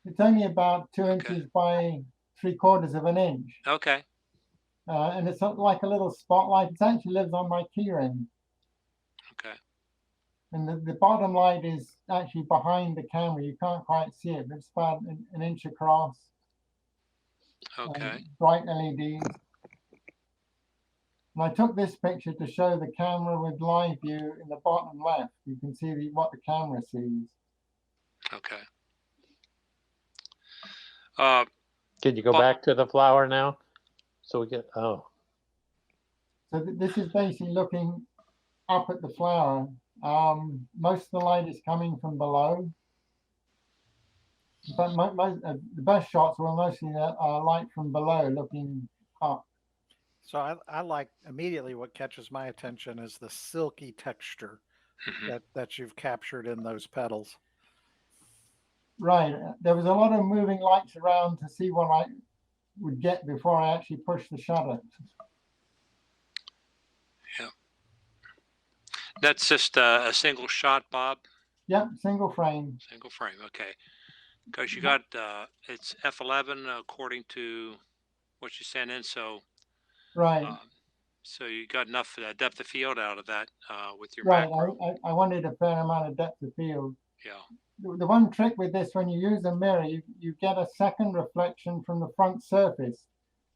I: It's only about 2 inches by 3/4 of an inch.
C: Okay.
I: And it's like a little spotlight. It actually lives on my keyring.
C: Okay.
I: And the bottom light is actually behind the camera. You can't quite see it, but it's about an inch across.
C: Okay.
I: Bright LEDs. And I took this picture to show the camera with live view in the bottom left. You can see what the camera sees.
C: Okay.
F: Can you go back to the flower now? So we get,
I: So this is basically looking up at the flower. Most of the light is coming from below. But the best shots were mostly light from below looking up.
E: So I like immediately what catches my attention is the silky texture that you've captured in those petals.
I: Right. There was a lot of moving lights around to see what I would get before I actually pushed the shutter.
C: Yeah. That's just a single shot, Bob?
I: Yep, single frame.
C: Single frame, okay. Because you got, it's F11 according to what you sent in, so.
I: Right.
C: So you got enough depth of field out of that with your
I: right.
C: macro.
I: I wanted a fair amount of depth of field.
C: Yeah.
I: The one trick with this, when you use a mirror, you get a second reflection from the front surface.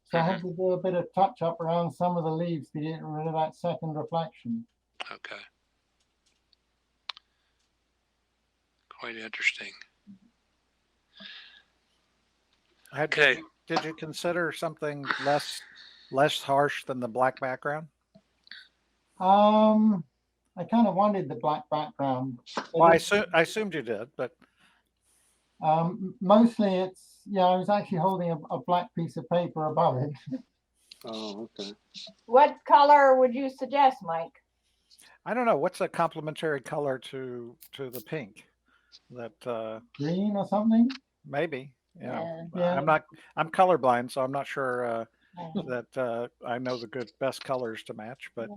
I: So I had to do a bit of touch up around some of the leaves to get rid of that second reflection.
C: Okay. Quite interesting. Okay.
E: Did you consider something less harsh than the black background?
I: I kind of wanted the black background.
E: Well, I assumed you did, but
I: mostly it's, I was actually holding a black piece of paper above it.
G: Oh, okay.
D: What color would you suggest, Mike?
E: I don't know. What's a complementary color to the pink? That
I: Green or something?
E: maybe. You know,
I: Yeah.
E: I'm colorblind, so I'm not sure
D: Yeah.
E: that I know the best colors to match. But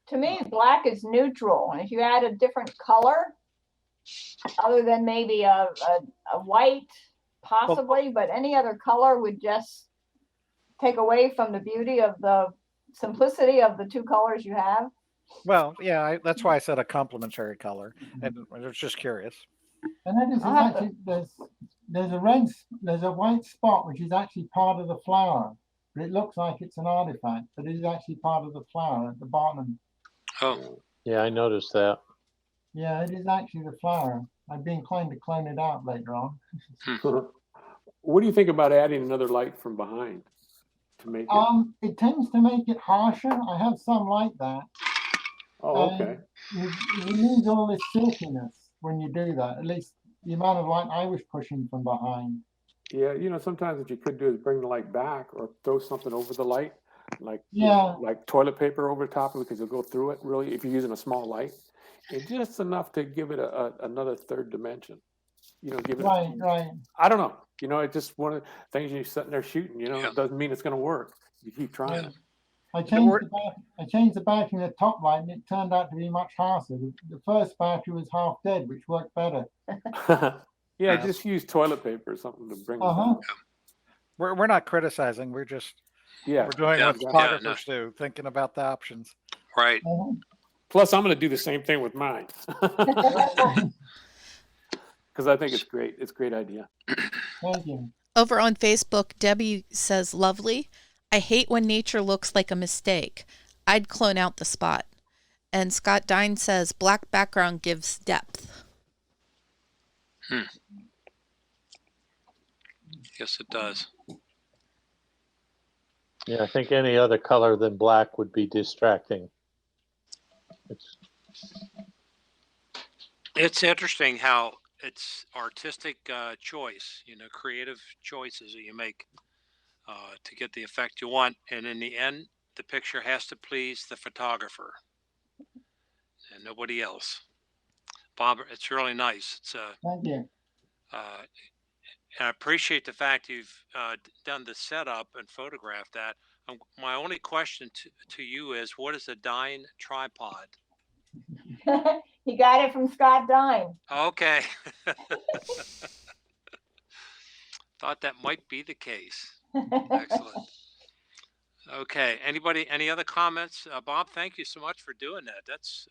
D: To me, black is neutral. And if you add a different color, other than maybe a white, possibly, but any other color would just take away from the beauty of the simplicity of the two colors you have.
E: well, yeah, that's why I said a complementary color, and I was just curious.
I: And then this is actually there's a white spot which is actually part of the flower, but it looks like it's an artifact, but it is actually part of the flower at the bottom.
C: Oh,
F: Yeah, I noticed that.
I: Yeah, it is actually the flower. I'd be inclined to clone it out later on.
G: What do you think about adding another light from behind to make it?
I: It tends to make it harsher. I have some like that.
G: Oh, okay.
I: You lose all this silkiness when you do that. At least the amount of light I was pushing from behind.
G: Yeah, sometimes what you could do is bring the light back or throw something over the light, like
I: Yeah.
G: like toilet paper over top of it because you'll go through it really if you're using a small light, and just enough to give it another third dimension. Give it.
I: Right.
G: I don't know. It's just one of the things you're sitting there shooting.
C: Yeah.
G: It doesn't mean it's going to work. You keep trying.
I: Yeah. I changed the battery in the top light, and it turned out to be much harsher. The first battery was half dead, which worked better.
G: Yeah, just use toilet paper or something to bring it down.
E: We're not criticizing. We're just
G: Yeah.
E: we're doing
C: Yeah,
E: what
C: yeah,
E: photographers do, thinking about the options.
C: right.
G: Plus, I'm going to do the same thing with mine because I think it's great. It's a great idea.
I: Thank you.
B: Over on Facebook, Debbie says, lovely. I hate when nature looks like a mistake. I'd clone out the spot. And Scott Dine says, black background gives depth.
C: Yes, it does.
F: Yeah, I think any other color than black would be distracting.
C: It's interesting how it's artistic choice, creative choices that you make to get the effect you want. And in the end, the picture has to please the photographer and nobody else. Bob, it's really nice. It's
I: Thank you.
C: and I appreciate the fact you've done the setup and photographed that. My only question to you is, what is a Dine tripod?
D: He got it from Scott Dine.
C: Okay. Thought that might be the case. Excellent. Okay. Any other comments? Bob, thank you so much for doing that. That's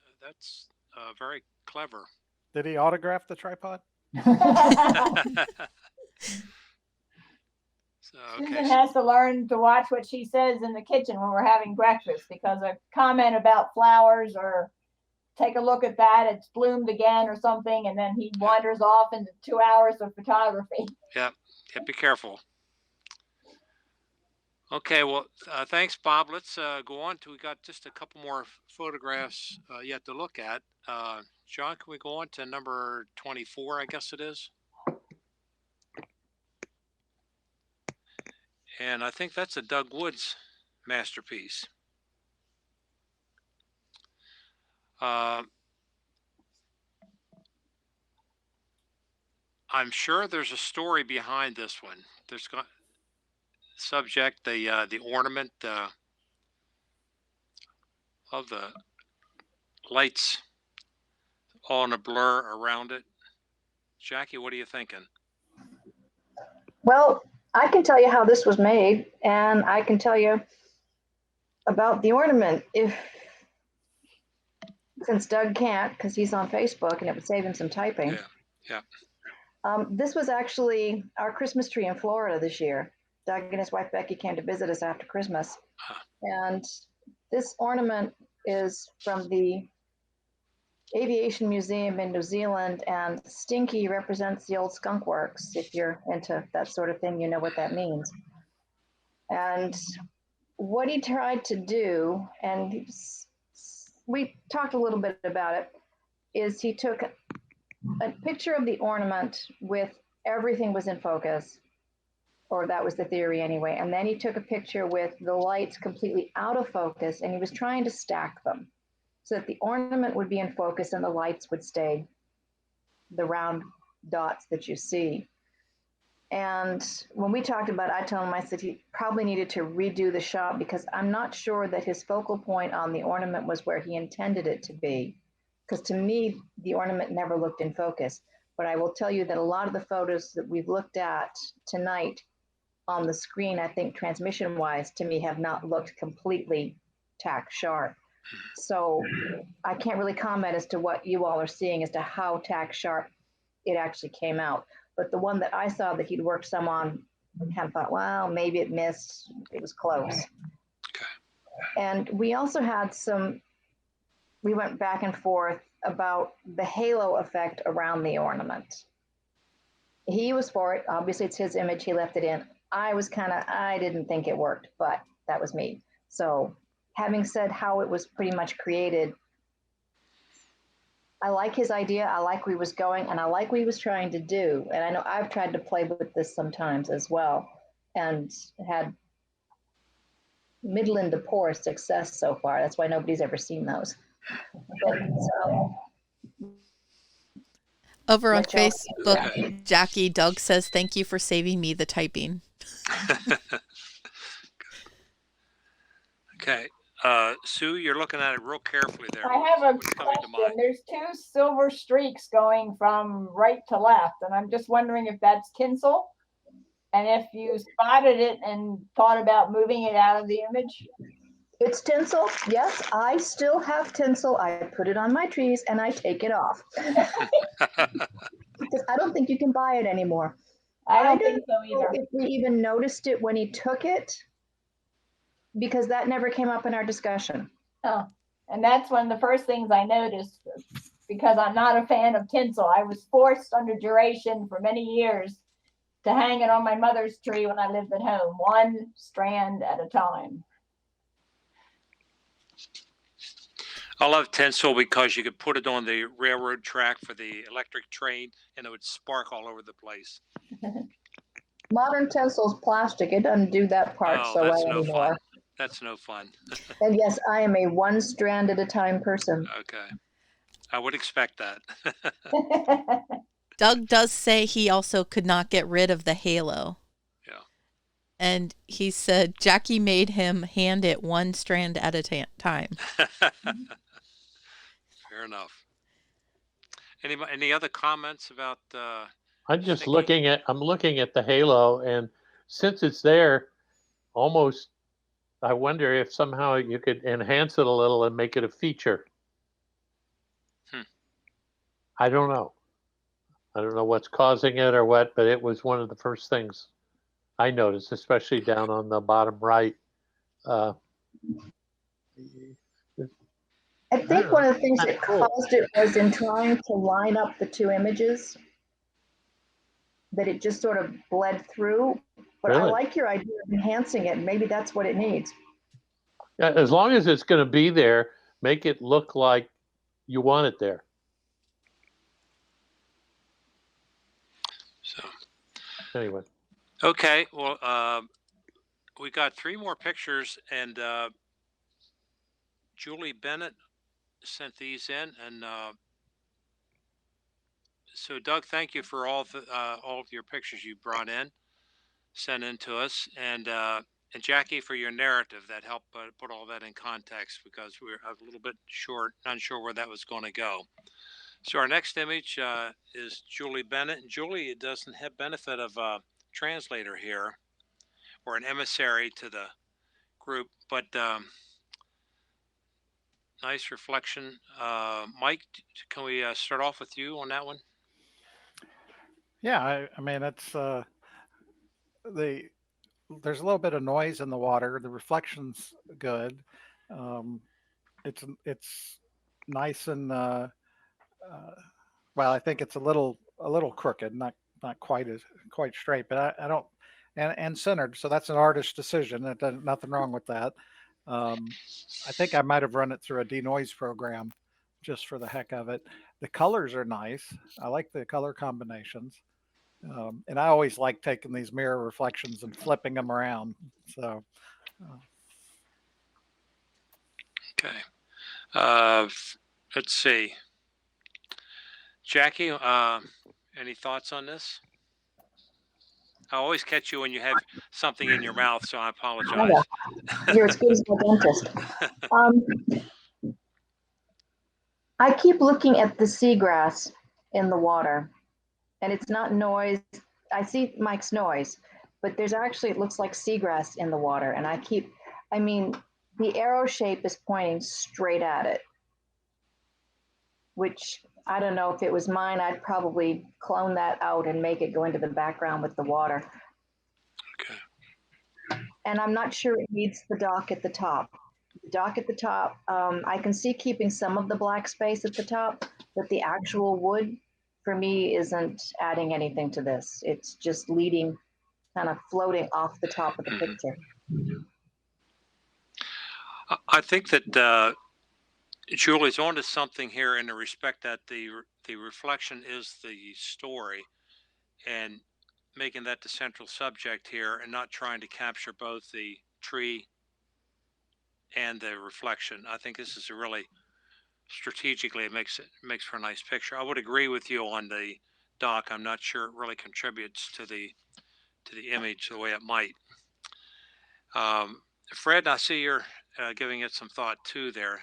C: very clever.
E: Did he autograph the tripod?
D: Susan has to learn to watch what she says in the kitchen when we're having breakfast, because a comment about flowers or take a look at that, it's bloomed again or something, and then he wanders off into 2 hours of photography.
C: Yeah, be careful. Okay, well, thanks, Bob. Let's go on to, we got just a couple more photographs yet to look at. John, can we go on to number 24, I guess it is? And I think that's a Doug Woods masterpiece. I'm sure there's a story behind this one. There's got subject, the ornament of the lights all in a blur around it. Jackie, what are you thinking?
H: Well, I can tell you how this was made, and I can tell you about the ornament since Doug can't, because he's on Facebook and it would save him some typing.
C: Yeah.
H: This was actually our Christmas tree in Florida this year. Doug and his wife Becky came to visit us after Christmas. And this ornament is from the Aviation Museum in New Zealand, and Stinky represents the old skunk works. If you're into that sort of thing, you know what that means. And what he tried to do, and we talked a little bit about it, is he took a picture of the ornament with everything was in focus. or that was the theory anyway. And then he took a picture with the lights completely out of focus, and he was trying to stack them so that the ornament would be in focus and the lights would stay the round dots that you see. And when we talked about it, I told him, I said he probably needed to redo the shot because I'm not sure that his focal point on the ornament was where he intended it to be. Because to me, the ornament never looked in focus. But I will tell you that a lot of the photos that we've looked at tonight on the screen, I think transmission wise, to me, have not looked completely tack sharp. So I can't really comment as to what you all are seeing as to how tack sharp it actually came out. But the one that I saw that he'd worked some on, I kind of thought, well, maybe it missed. It was close.
C: Okay.
H: And we also had we went back and forth about the halo effect around the ornament. He was for it. Obviously, it's his image. He left it in. I didn't think it worked, but that was me. So having said how it was pretty much created, I like his idea. I like where he was going, and I like what he was trying to do. And I know I've tried to play with this sometimes as well, and had middling to poor success so far. That's why nobody's ever seen those. But,
B: Over on
H: let y'all-
B: Facebook, Jackie Doug says, "Thank you for saving me the typing."
C: Okay. Sue, you're looking at it real carefully there.
D: I have a
C: What's coming to
D: question.
C: mind?
D: There's two silver streaks going from right to left, and I'm just wondering if that's tinsel, and if you spotted it and thought about moving it out of the image.
H: It's tinsel. Yes, I still have tinsel. I put it on my trees and I take it off. Because I don't think you can buy it anymore.
D: I don't think so
H: know
D: either.
H: if we even noticed it when he took it, because that never came up in our discussion.
D: Oh, and that's one of the first things I noticed, because I'm not a fan of tinsel. I was forced under duration for many years to hang it on my mother's tree when I lived at home, one strand at a time.
C: I love tinsel because you could put it on the railroad track for the electric train and it would spark all over the place.
H: Modern tinsel's plastic. It doesn't do that part
C: Oh,
H: so
C: that's
H: well
C: no
H: anymore.
C: fun. That's no fun.
H: And yes, I am a one strand at a time person.
C: Okay. I would expect that.
B: Doug does say he also could not get rid of the halo.
C: Yeah.
B: And he said Jackie made him hand it one strand at a time.
C: Fair enough. Any other comments about
F: I'm just
C: sticking?
F: I'm looking at the halo, and since it's there, almost, I wonder if somehow you could enhance it a little and make it a feature. I don't know. I don't know what's causing it or what, but it was one of the first things I noticed, especially down on the bottom right.
H: I think one of the things that caused it was in trying to line up the two images, that it just sort of bled through. But I
F: Really?
H: like your idea of enhancing it. Maybe that's what it needs.
F: Yeah, as long as it's going to be there, make it look like you want it there.
C: So
F: anyway.
C: Okay, well, we got 3 more pictures, and Julie Bennett sent these in, and so Doug, thank you for all of your pictures you brought in, sent in to us, and Jackie for your narrative that helped put all that in context, because we were a little bit unsure where that was going to go. So our next image is Julie Bennett, and Julie doesn't have benefit of a translator here or an emissary to the group, but nice reflection. Mike, can we start off with you on that one?
E: Yeah, I mean, it's there's a little bit of noise in the water. The reflection's good. It's nice and well, I think it's a little crooked, not quite straight, but I don't, and centered. So that's an artist's decision. Nothing wrong with that. I think I might have run it through a denoise program just for the heck of it. The colors are nice. I like the color combinations. And I always like taking these mirror reflections and flipping them around. So,
C: Okay. Let's see. Jackie, any thoughts on this? I always catch you when you have something in your mouth, so I apologize.
H: You're as good as my dentist. I keep looking at the seagrass in the water, and it's not noise. I see Mike's noise, but there's actually, it looks like seagrass in the water. And I mean, the arrow shape is pointing straight at it, which I don't know if it was mine, I'd probably clone that out and make it go into the background with the water.
C: Okay.
H: And I'm not sure it needs the dock at the top. The dock at the top, I can see keeping some of the black space at the top, but the actual wood for me isn't adding anything to this. It's just leading, kind of floating off the top of the picture.
C: I think that Julie's onto something here in the respect that the reflection is the story, and making that the central subject here, and not trying to capture both the tree and the reflection. I think this is a really strategically it makes for a nice picture. I would agree with you on the dock. I'm not sure it really contributes to the image the way it might. Fred, I see you're giving it some thought too there.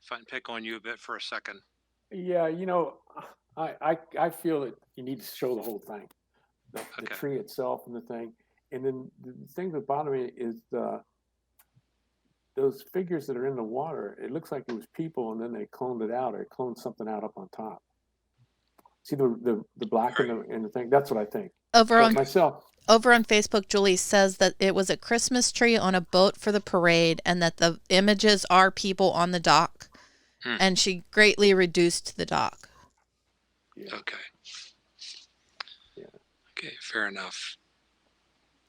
C: If I can pick on you a bit for a second.
G: Yeah, I feel that you need to show the whole thing, the tree itself and the thing. And then the thing that bothered me is those figures that are in the water. It looks like it was people, and then they cloned it out, or cloned something out up on top. See the black in the thing. That's what I think.
B: Over on Facebook, Julie says that it was a Christmas tree on a boat for the parade, and that the images are people on the dock, and she greatly reduced the dock.
G: Yeah.
C: Okay. Yeah. Okay, fair enough.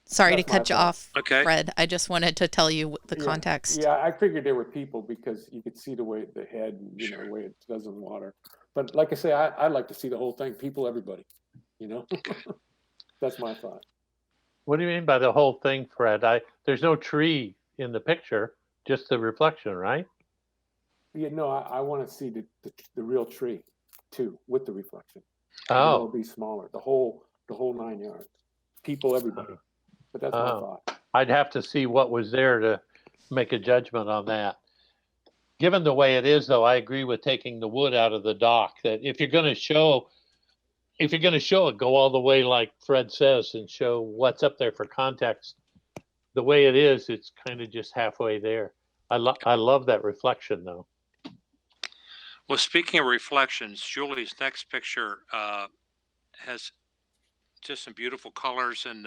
B: Sorry to cut you off,
C: okay.
B: Fred. I just wanted to tell you the context.
G: Yeah, I figured there were people because you could see the way the head, and, you know, the way it does in water. But like I say, I'd like to see the whole thing. People, everybody,
C: Okay.
G: That's my thought.
F: What do you mean by the whole thing, Fred? There's no tree in the picture, just the reflection, right?
G: Yeah, no, I want to see the real tree too, with the reflection.
F: Oh,
G: it'll be smaller. The whole 9 yards. People, everybody. But that's my thought.
F: I'd have to see what was there to make a judgment on that. Given the way it is, though, I agree with taking the wood out of the dock. That if you're going to show it, go all the way like Fred says and show what's up there for context. The way it is, it's kind of just halfway there. I love that reflection, though.
C: Well, speaking of reflections, Julie's next picture has just some beautiful colors and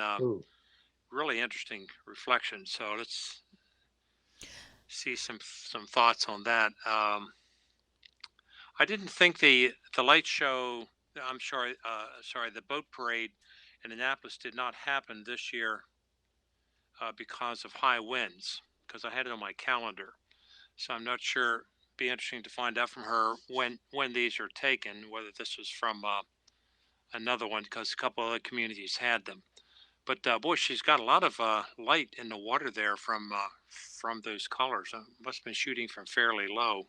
C: really interesting reflections. So let's see some thoughts on that. I didn't think the light show. I'm sorry. The boat parade in Annapolis did not happen this year because of high winds. Because I had it on my calendar, so I'm not sure. Be interesting to find out from her when these are taken. Whether this was from another one, because a couple other communities had them. But boy, she's got a lot of light in the water there from those colors. Must have been shooting from fairly low.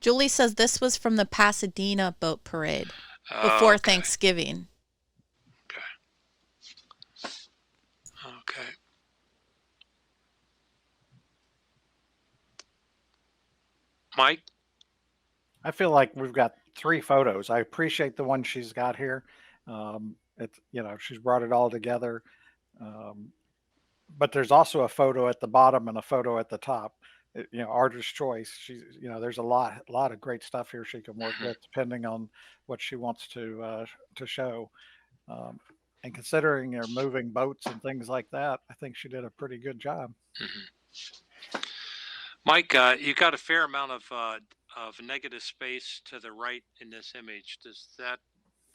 B: Julie says this was from the Pasadena boat parade before Thanksgiving.
C: Okay. Mike?
E: I feel like we've got 3 photos. I appreciate the one she's got here. It's, she's brought it all together. But there's also a photo at the bottom and a photo at the top. Artist's choice. She's, there's a lot of great stuff here she can work with depending on what she wants to show. And considering they're moving boats and things like that, I think she did a pretty good job.
C: Mm-hmm. Mike, you got a fair amount of negative space to the right in this image. Does that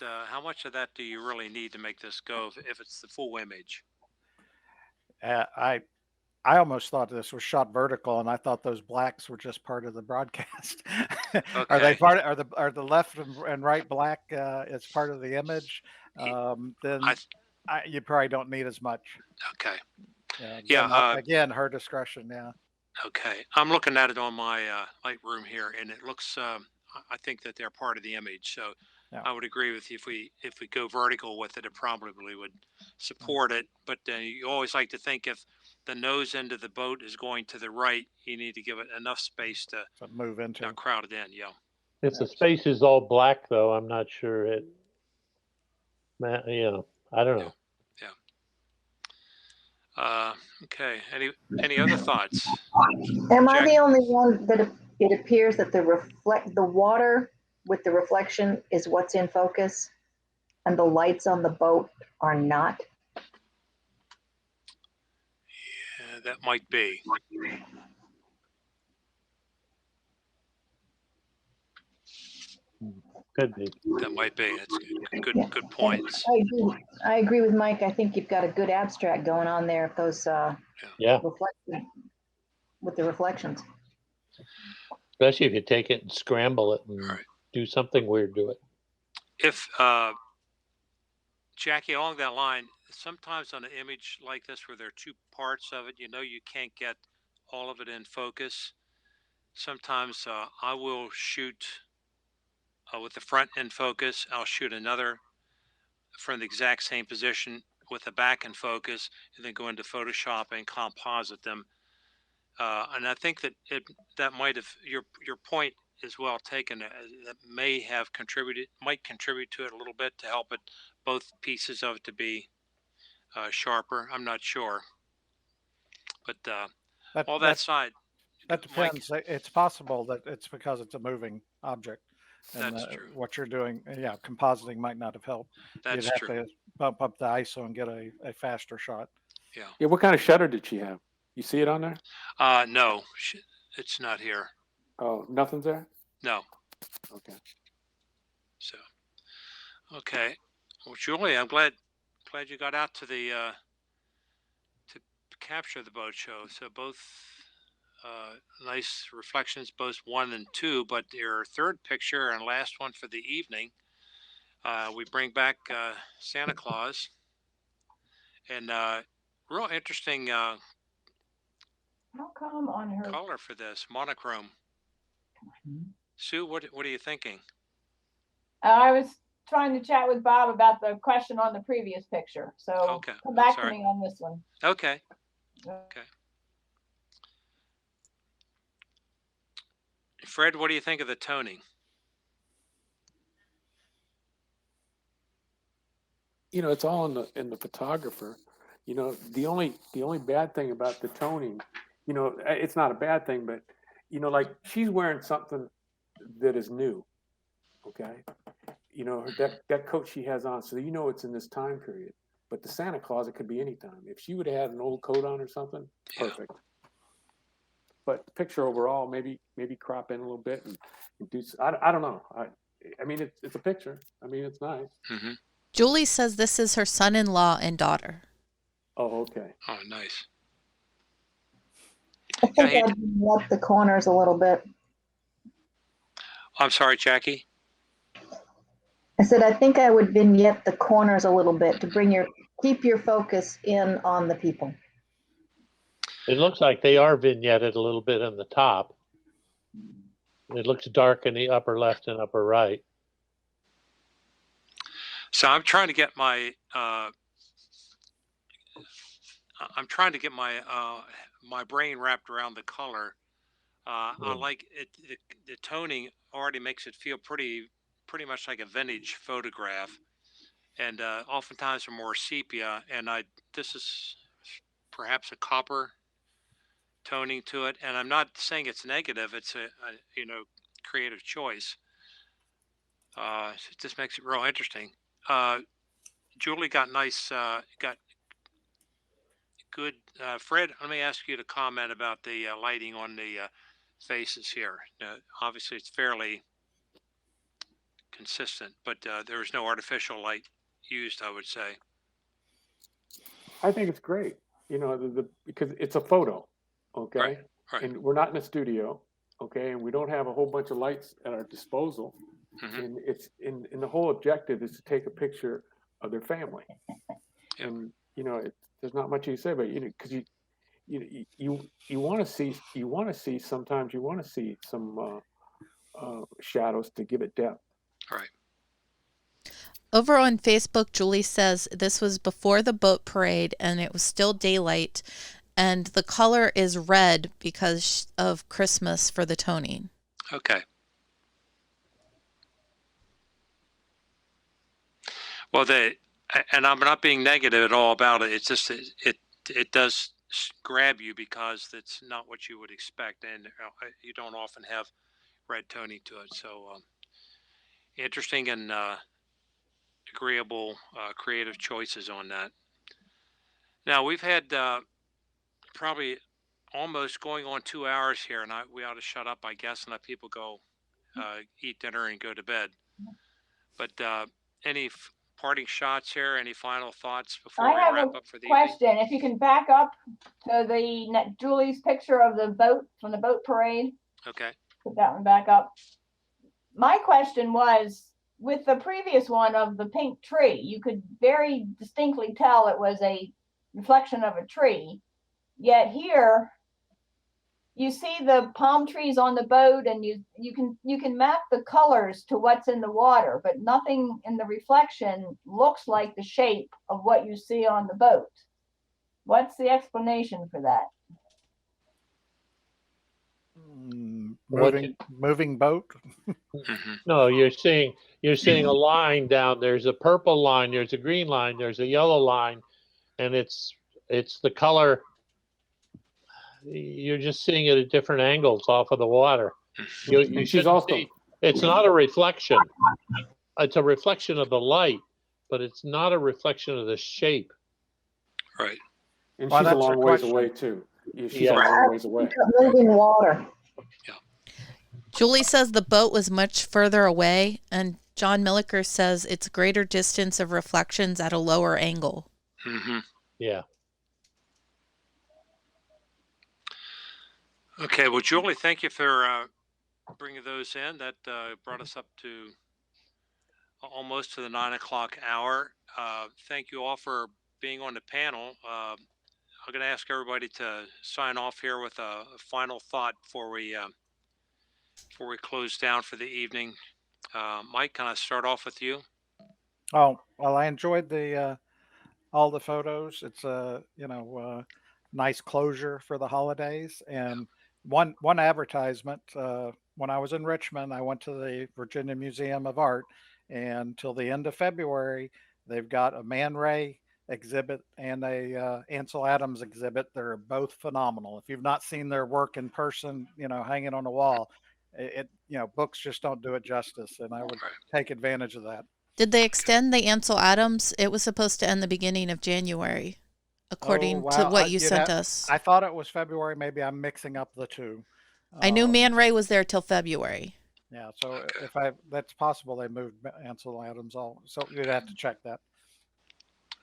C: how much of that do you really need to make this go if it's the full image?
E: I I almost thought this was shot vertical, and I thought those blacks were just part of the broadcast. Are they
C: Okay.
E: part? Are the left and right black as part of the image? Then you probably don't need as much.
C: Okay.
E: Yeah. Again, her discretion. Yeah.
C: Okay. I'm looking at it on my Lightroom here, and it looks. I think that they're part of the image. So
E: Yeah.
C: I would agree with you. If we go vertical with it, it probably would support it. But you always like to think if the nose end of the boat is going to the right, you need to give it enough space to
E: move into.
C: Not crowd it in. Yeah.
F: If the space is all black, though, I'm not sure it. You know, I don't know.
C: Okay. Any other thoughts?
H: Am I the only one that it appears that the water with the reflection is what's in focus, and the lights on the boat are not?
C: Yeah, that might be.
F: Could be.
C: That might be. That's good points.
H: I agree with Mike. I think you've got a good abstract going on there. If those with the reflections,
F: especially if you take it and scramble it and do something weird to it.
C: If Jackie, along that line, sometimes on an image like this where there are two parts of it, you can't get all of it in focus. Sometimes I will shoot with the front in focus. I'll shoot another from the exact same position with the back in focus, and then go into Photoshop and composite them. And I think that might have your point is well taken. That might contribute to it a little bit to help it, both pieces of it to be sharper. I'm not sure, but all that side.
E: That depends. It's possible that it's because it's a moving object. And
C: that's true.
E: What you're doing, compositing might not have helped.
C: That's
E: You'd have
C: true.
E: to bump up the ISO and get a faster shot.
C: Yeah.
G: Yeah. What kind of shutter did she have? You see it on there?
C: No, it's not here.
G: Oh, nothing's there?
C: No.
G: Okay.
C: So, okay. Well, Julie, I'm glad you got out to the to capture the boat show. So both nice reflections, both 1 and 2. But your third picture and last one for the evening, we bring back Santa Claus, and real interesting.
D: How come on her
C: color for this monochrome? Sue, what are you thinking?
D: I was trying to chat with Bob about the question on the previous picture. So come back to me on this one.
C: Okay. Fred, what do you think of the toning?
G: It's all in the photographer. The only bad thing about the toning, it's not a bad thing, but like she's wearing something that is new. Okay. That coat she has on, so it's in this time period. But the Santa Claus, it could be any time. If she would have had an old coat on or something, perfect. But the picture overall, maybe crop in a little bit and do. I don't know. I mean, it's a picture. I mean, it's nice.
C: Mm-hmm.
B: Julie says this is her son-in-law and daughter.
G: Oh, okay.
C: Oh, nice.
H: I think I'd let the corners a little bit.
C: I'm sorry, Jackie.
H: I said I think I would vignette the corners a little bit to keep your focus in on the people.
F: It looks like they are vignetted a little bit on the top. It looks dark in the upper left and upper right.
C: So I'm trying to get my my brain wrapped around the color. I like it. The toning already makes it feel pretty much like a vintage photograph, and oftentimes are more sepia. And this is perhaps a copper toning to it, and I'm not saying it's negative. It's a creative choice. It just makes it real interesting. Julie got nice, got good. Fred, let me ask you to comment about the lighting on the faces here. Obviously, it's fairly consistent, but there is no artificial light used, I would say.
G: I think it's great. because it's a photo, okay?
C: Right, right.
G: And we're not in a studio, okay? And we don't have a whole bunch of lights at our disposal.
C: Mhm.
G: And and the whole objective is to take a picture of their family.
C: Yeah.
G: And, there's not much you can say about it, because you want to see sometimes you want to see some shadows to give it depth.
C: Right.
B: Over on Facebook, Julie says this was before the boat parade and it was still daylight, and the color is red because of Christmas for the toning.
C: Okay. Well, and I'm not being negative at all about it. It's just it does grab you because it's not what you would expect, and you don't often have red toning to it. So interesting and agreeable creative choices on that. Now we've had probably almost going on 2 hours here, and we ought to shut up, I guess, and let people go eat dinner and go to bed. But any parting shots here? Any final thoughts before we wrap up for the evening?
D: Question. If you can back up to Julie's picture of the boat from the boat parade.
C: Okay.
D: Put that one back up. My question was, with the previous one of the pink tree, you could very distinctly tell it was a reflection of a tree. Yet here, you see the palm trees on the boat, and you can map the colors to what's in the water, but nothing in the reflection looks like the shape of what you see on the boat. What's the explanation for that?
E: Moving boat.
F: No, you're seeing a line down. There's a purple line. There's a green line. There's a yellow line, and it's the color. You're just seeing it at different angles off of the water. You should see. It's not a reflection. It's a reflection of the light, but it's not a reflection of the shape.
C: Right.
G: And she's a long ways away too. She's a long ways away.
H: Moving water.
C: Yeah.
B: Julie says the boat was much further away, and John Milliker says it's greater distance of reflections at a lower angle.
C: Mm-hmm.
F: Yeah.
C: Okay. Well, Julie, thank you for bringing those in. That brought us up to almost to the 9 o'clock hour. Thank you all for being on the panel. I'm going to ask everybody to sign off here with a final thought before we close down for the evening. Mike, can I start off with you?
E: Oh, well, I enjoyed all the photos. It's nice closure for the holidays. And one advertisement, when I was in Richmond, I went to the Virginia Museum of Art, and till the end of February, they've got a Man Ray exhibit and a Ansel Adams exhibit. They're both phenomenal. If you've not seen their work in person, hanging on the wall, books just don't do it justice, and I would take advantage of that.
B: Did they extend the Ansel Adams? It was supposed to end the beginning of January, according to what you sent us.
E: I thought it was February. Maybe I'm mixing up the two.
B: I knew Man Ray was there till February.
E: Yeah, so that's possible they moved Ansel Adams so you'd have to check that.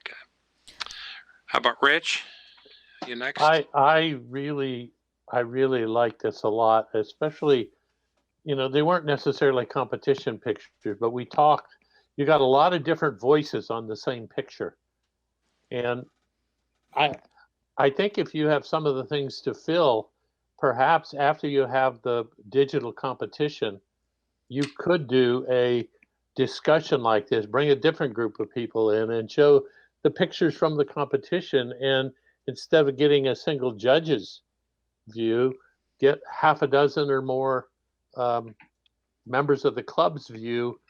C: Okay. How about Rich? You next?
F: I really like this a lot, especially, they weren't necessarily competition pictures, but we talked. You got a lot of different voices on the same picture, and I think if you have some of the things to fill, perhaps after you have the digital competition, you could do a discussion like this, bring a different group of people in and show the pictures from the competition. And instead of getting a single judge's view, get half a dozen or more members of the club's view.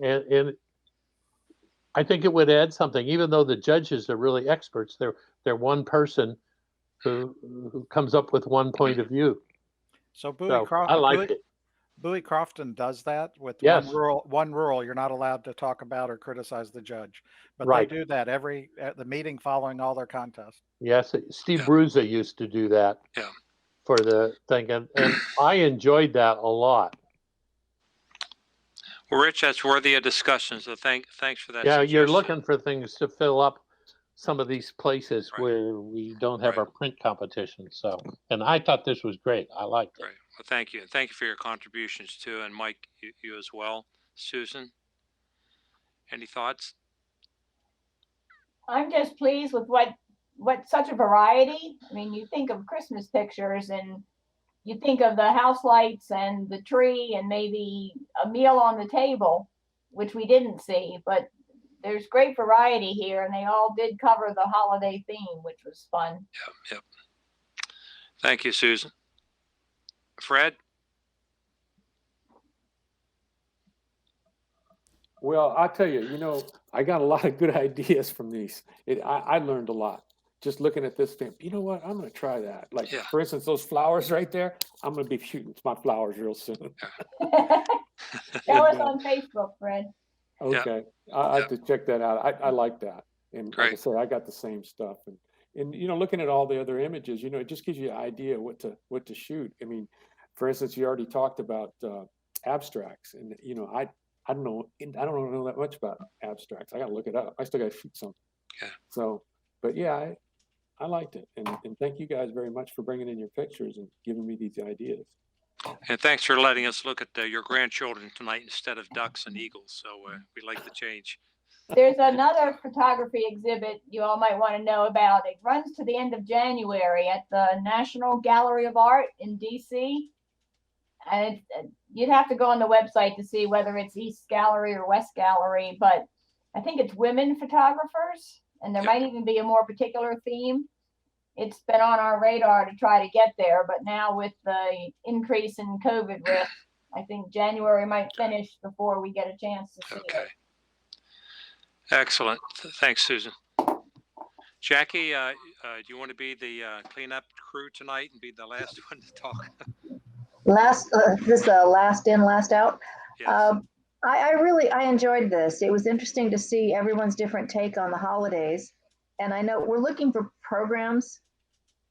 F: Okay. And I think it would add something, even though the judges are really experts. They're one person who comes up with one point of view.
E: So Bowie Crofton,
F: I like it.
E: Bowie Crofton does that with one rule. You're not allowed to talk about or criticize the judge, but they do that at the meeting following all their contests.
F: Yes, Steve Bruza used to do that.
C: Yeah.
F: For the thing, and I enjoyed that a lot.
C: Well, Rich, that's worthy of discussion. So thanks for that.
F: Yeah, you're looking for things to fill up some of these places
C: Right.
F: where we don't have
C: Right.
F: our print competition. So, and I thought this was great. I liked it.
C: Right. Well, thank you. And thank you for your contributions too. And Mike, you as well. Susan, any thoughts?
D: I'm just pleased with what such a variety. I mean, you think of Christmas pictures and you think of the house lights and the tree and maybe a meal on the table, which we didn't see, but there's great variety here, and they all did cover the holiday theme, which was fun.
C: Yep. Thank you, Susan. Fred?
G: Well, I'll tell you, I got a lot of good ideas from these. I learned a lot just looking at this thing. You know what? I'm going to try that. Like,
C: Yeah.
G: for instance, those flowers right there, I'm going to be shooting my flowers real soon.
D: That was on Facebook, Fred.
G: Okay. I have to check that out. I like that. And like I
C: Great.
G: said, I got the same stuff. And looking at all the other images, it just gives you an idea what to shoot. I mean, for instance, you already talked about abstracts, and I don't know that much about abstracts. I got to look it up. I still got to shoot something.
C: Yeah.
G: So, but yeah, I liked it, and thank you guys very much for bringing in your pictures and giving me these ideas.
C: And thanks for letting us look at your grandchildren tonight instead of ducks and eagles. So we like the change.
D: There's another photography exhibit you all might want to know about. It runs to the end of January at the National Gallery of Art in DC. And you'd have to go on the website to see whether it's East Gallery or West Gallery, but I think it's women photographers, and there might even be a more particular theme. It's been on our radar to try to get there, but now with the increase in COVID risk, I think January might finish before we get a chance to see
C: Okay.
D: it.
C: Excellent. Thanks, Susan. Jackie, do you want to be the cleanup crew tonight and be the last one to talk?
H: This is last in, last out.
C: Yes.
H: I enjoyed this. It was interesting to see everyone's different take on the holidays. And I know we're looking for programs.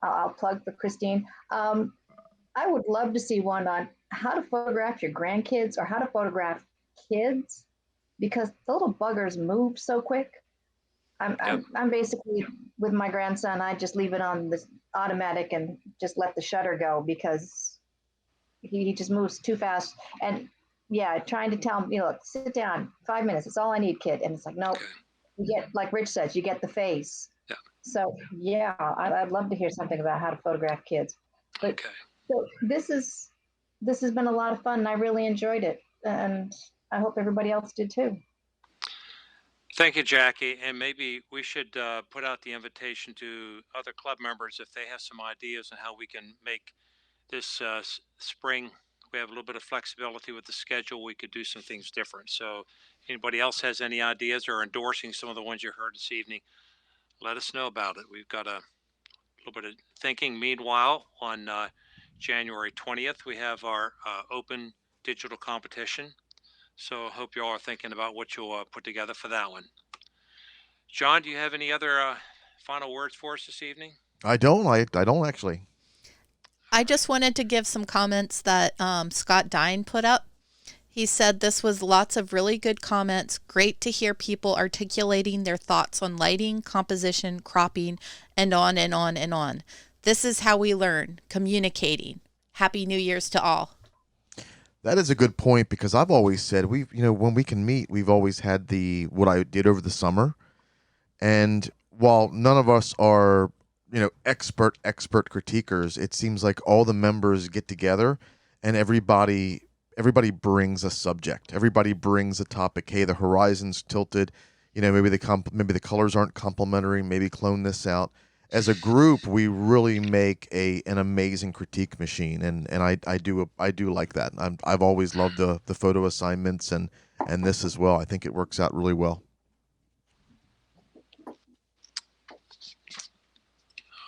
H: I'll plug for Christine. I would love to see one on how to photograph your grandkids or how to photograph kids, because the little buggers move so quick. I'm basically with my grandson. I just leave it on this automatic and just let the shutter go because he just moves too fast. And yeah, trying to tell him, sit down, 5 minutes. It's all I need, kid. And it's like, nope.
C: Okay.
H: You get, like Rich says, you get the face.
C: Yeah.
H: So yeah, I'd love to hear something about how to photograph kids. But
C: Okay.
H: so this has been a lot of fun, and I really enjoyed it, and I hope everybody else did too.
C: Thank you, Jackie. And maybe we should put out the invitation to other club members if they have some ideas on how we can make this spring. We have a little bit of flexibility with the schedule. We could do some things different. So anybody else has any ideas or endorsing some of the ones you heard this evening, let us know about it. We've got a little bit of thinking. Meanwhile, on January 20th, we have our open digital competition. So I hope you all are thinking about what you'll put together for that one. John, do you have any other final words for us this evening?
A: I don't. I don't actually.
B: I just wanted to give some comments that Scott Dine put up. He said this was lots of really good comments. Great to hear people articulating their thoughts on lighting, composition, cropping, and on and on and on. This is how we learn, communicating. Happy New Year's to all.
A: That is a good point, because I've always said when we can meet, we've always had what I did over the summer. And while none of us are, expert critiquers, it seems like all the members get together and everybody brings a subject. Everybody brings a topic. Hey, the horizon's tilted. Maybe the colors aren't complementary. Maybe clone this out. As a group, we really make an amazing critique machine, and I do like that. I've always loved the photo assignments and this as well. I think it works out really well.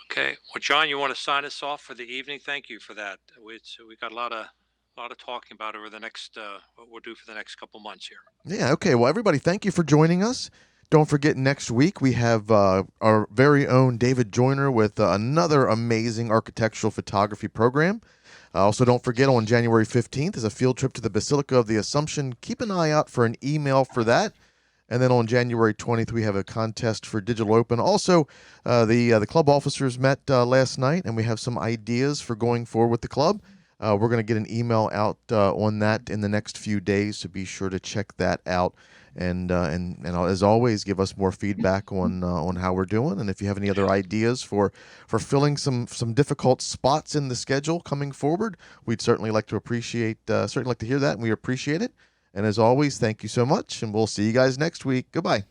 C: Okay. Well, John, you want to sign us off for the evening? Thank you for that. We got a lot of talking about over the next what we'll do for the next couple months here.
A: Yeah. Okay. Well, everybody, thank you for joining us. Don't forget, next week we have our very own David Joyner with another amazing architectural photography program. Also, don't forget, on January 15th is a field trip to the Basilica of the Assumption. Keep an eye out for an email for that. And then on January 20th, we have a contest for Digital Open. Also, the club officers met last night, and we have some ideas for going forward with the club. We're going to get an email out on that in the next few days, so be sure to check that out. And as always, give us more feedback on how we're doing. And if you have any other ideas for filling some difficult spots in the schedule coming forward, we'd certainly like to hear that, and we appreciate it. And as always, thank you so much, and we'll see you guys next week. Goodbye.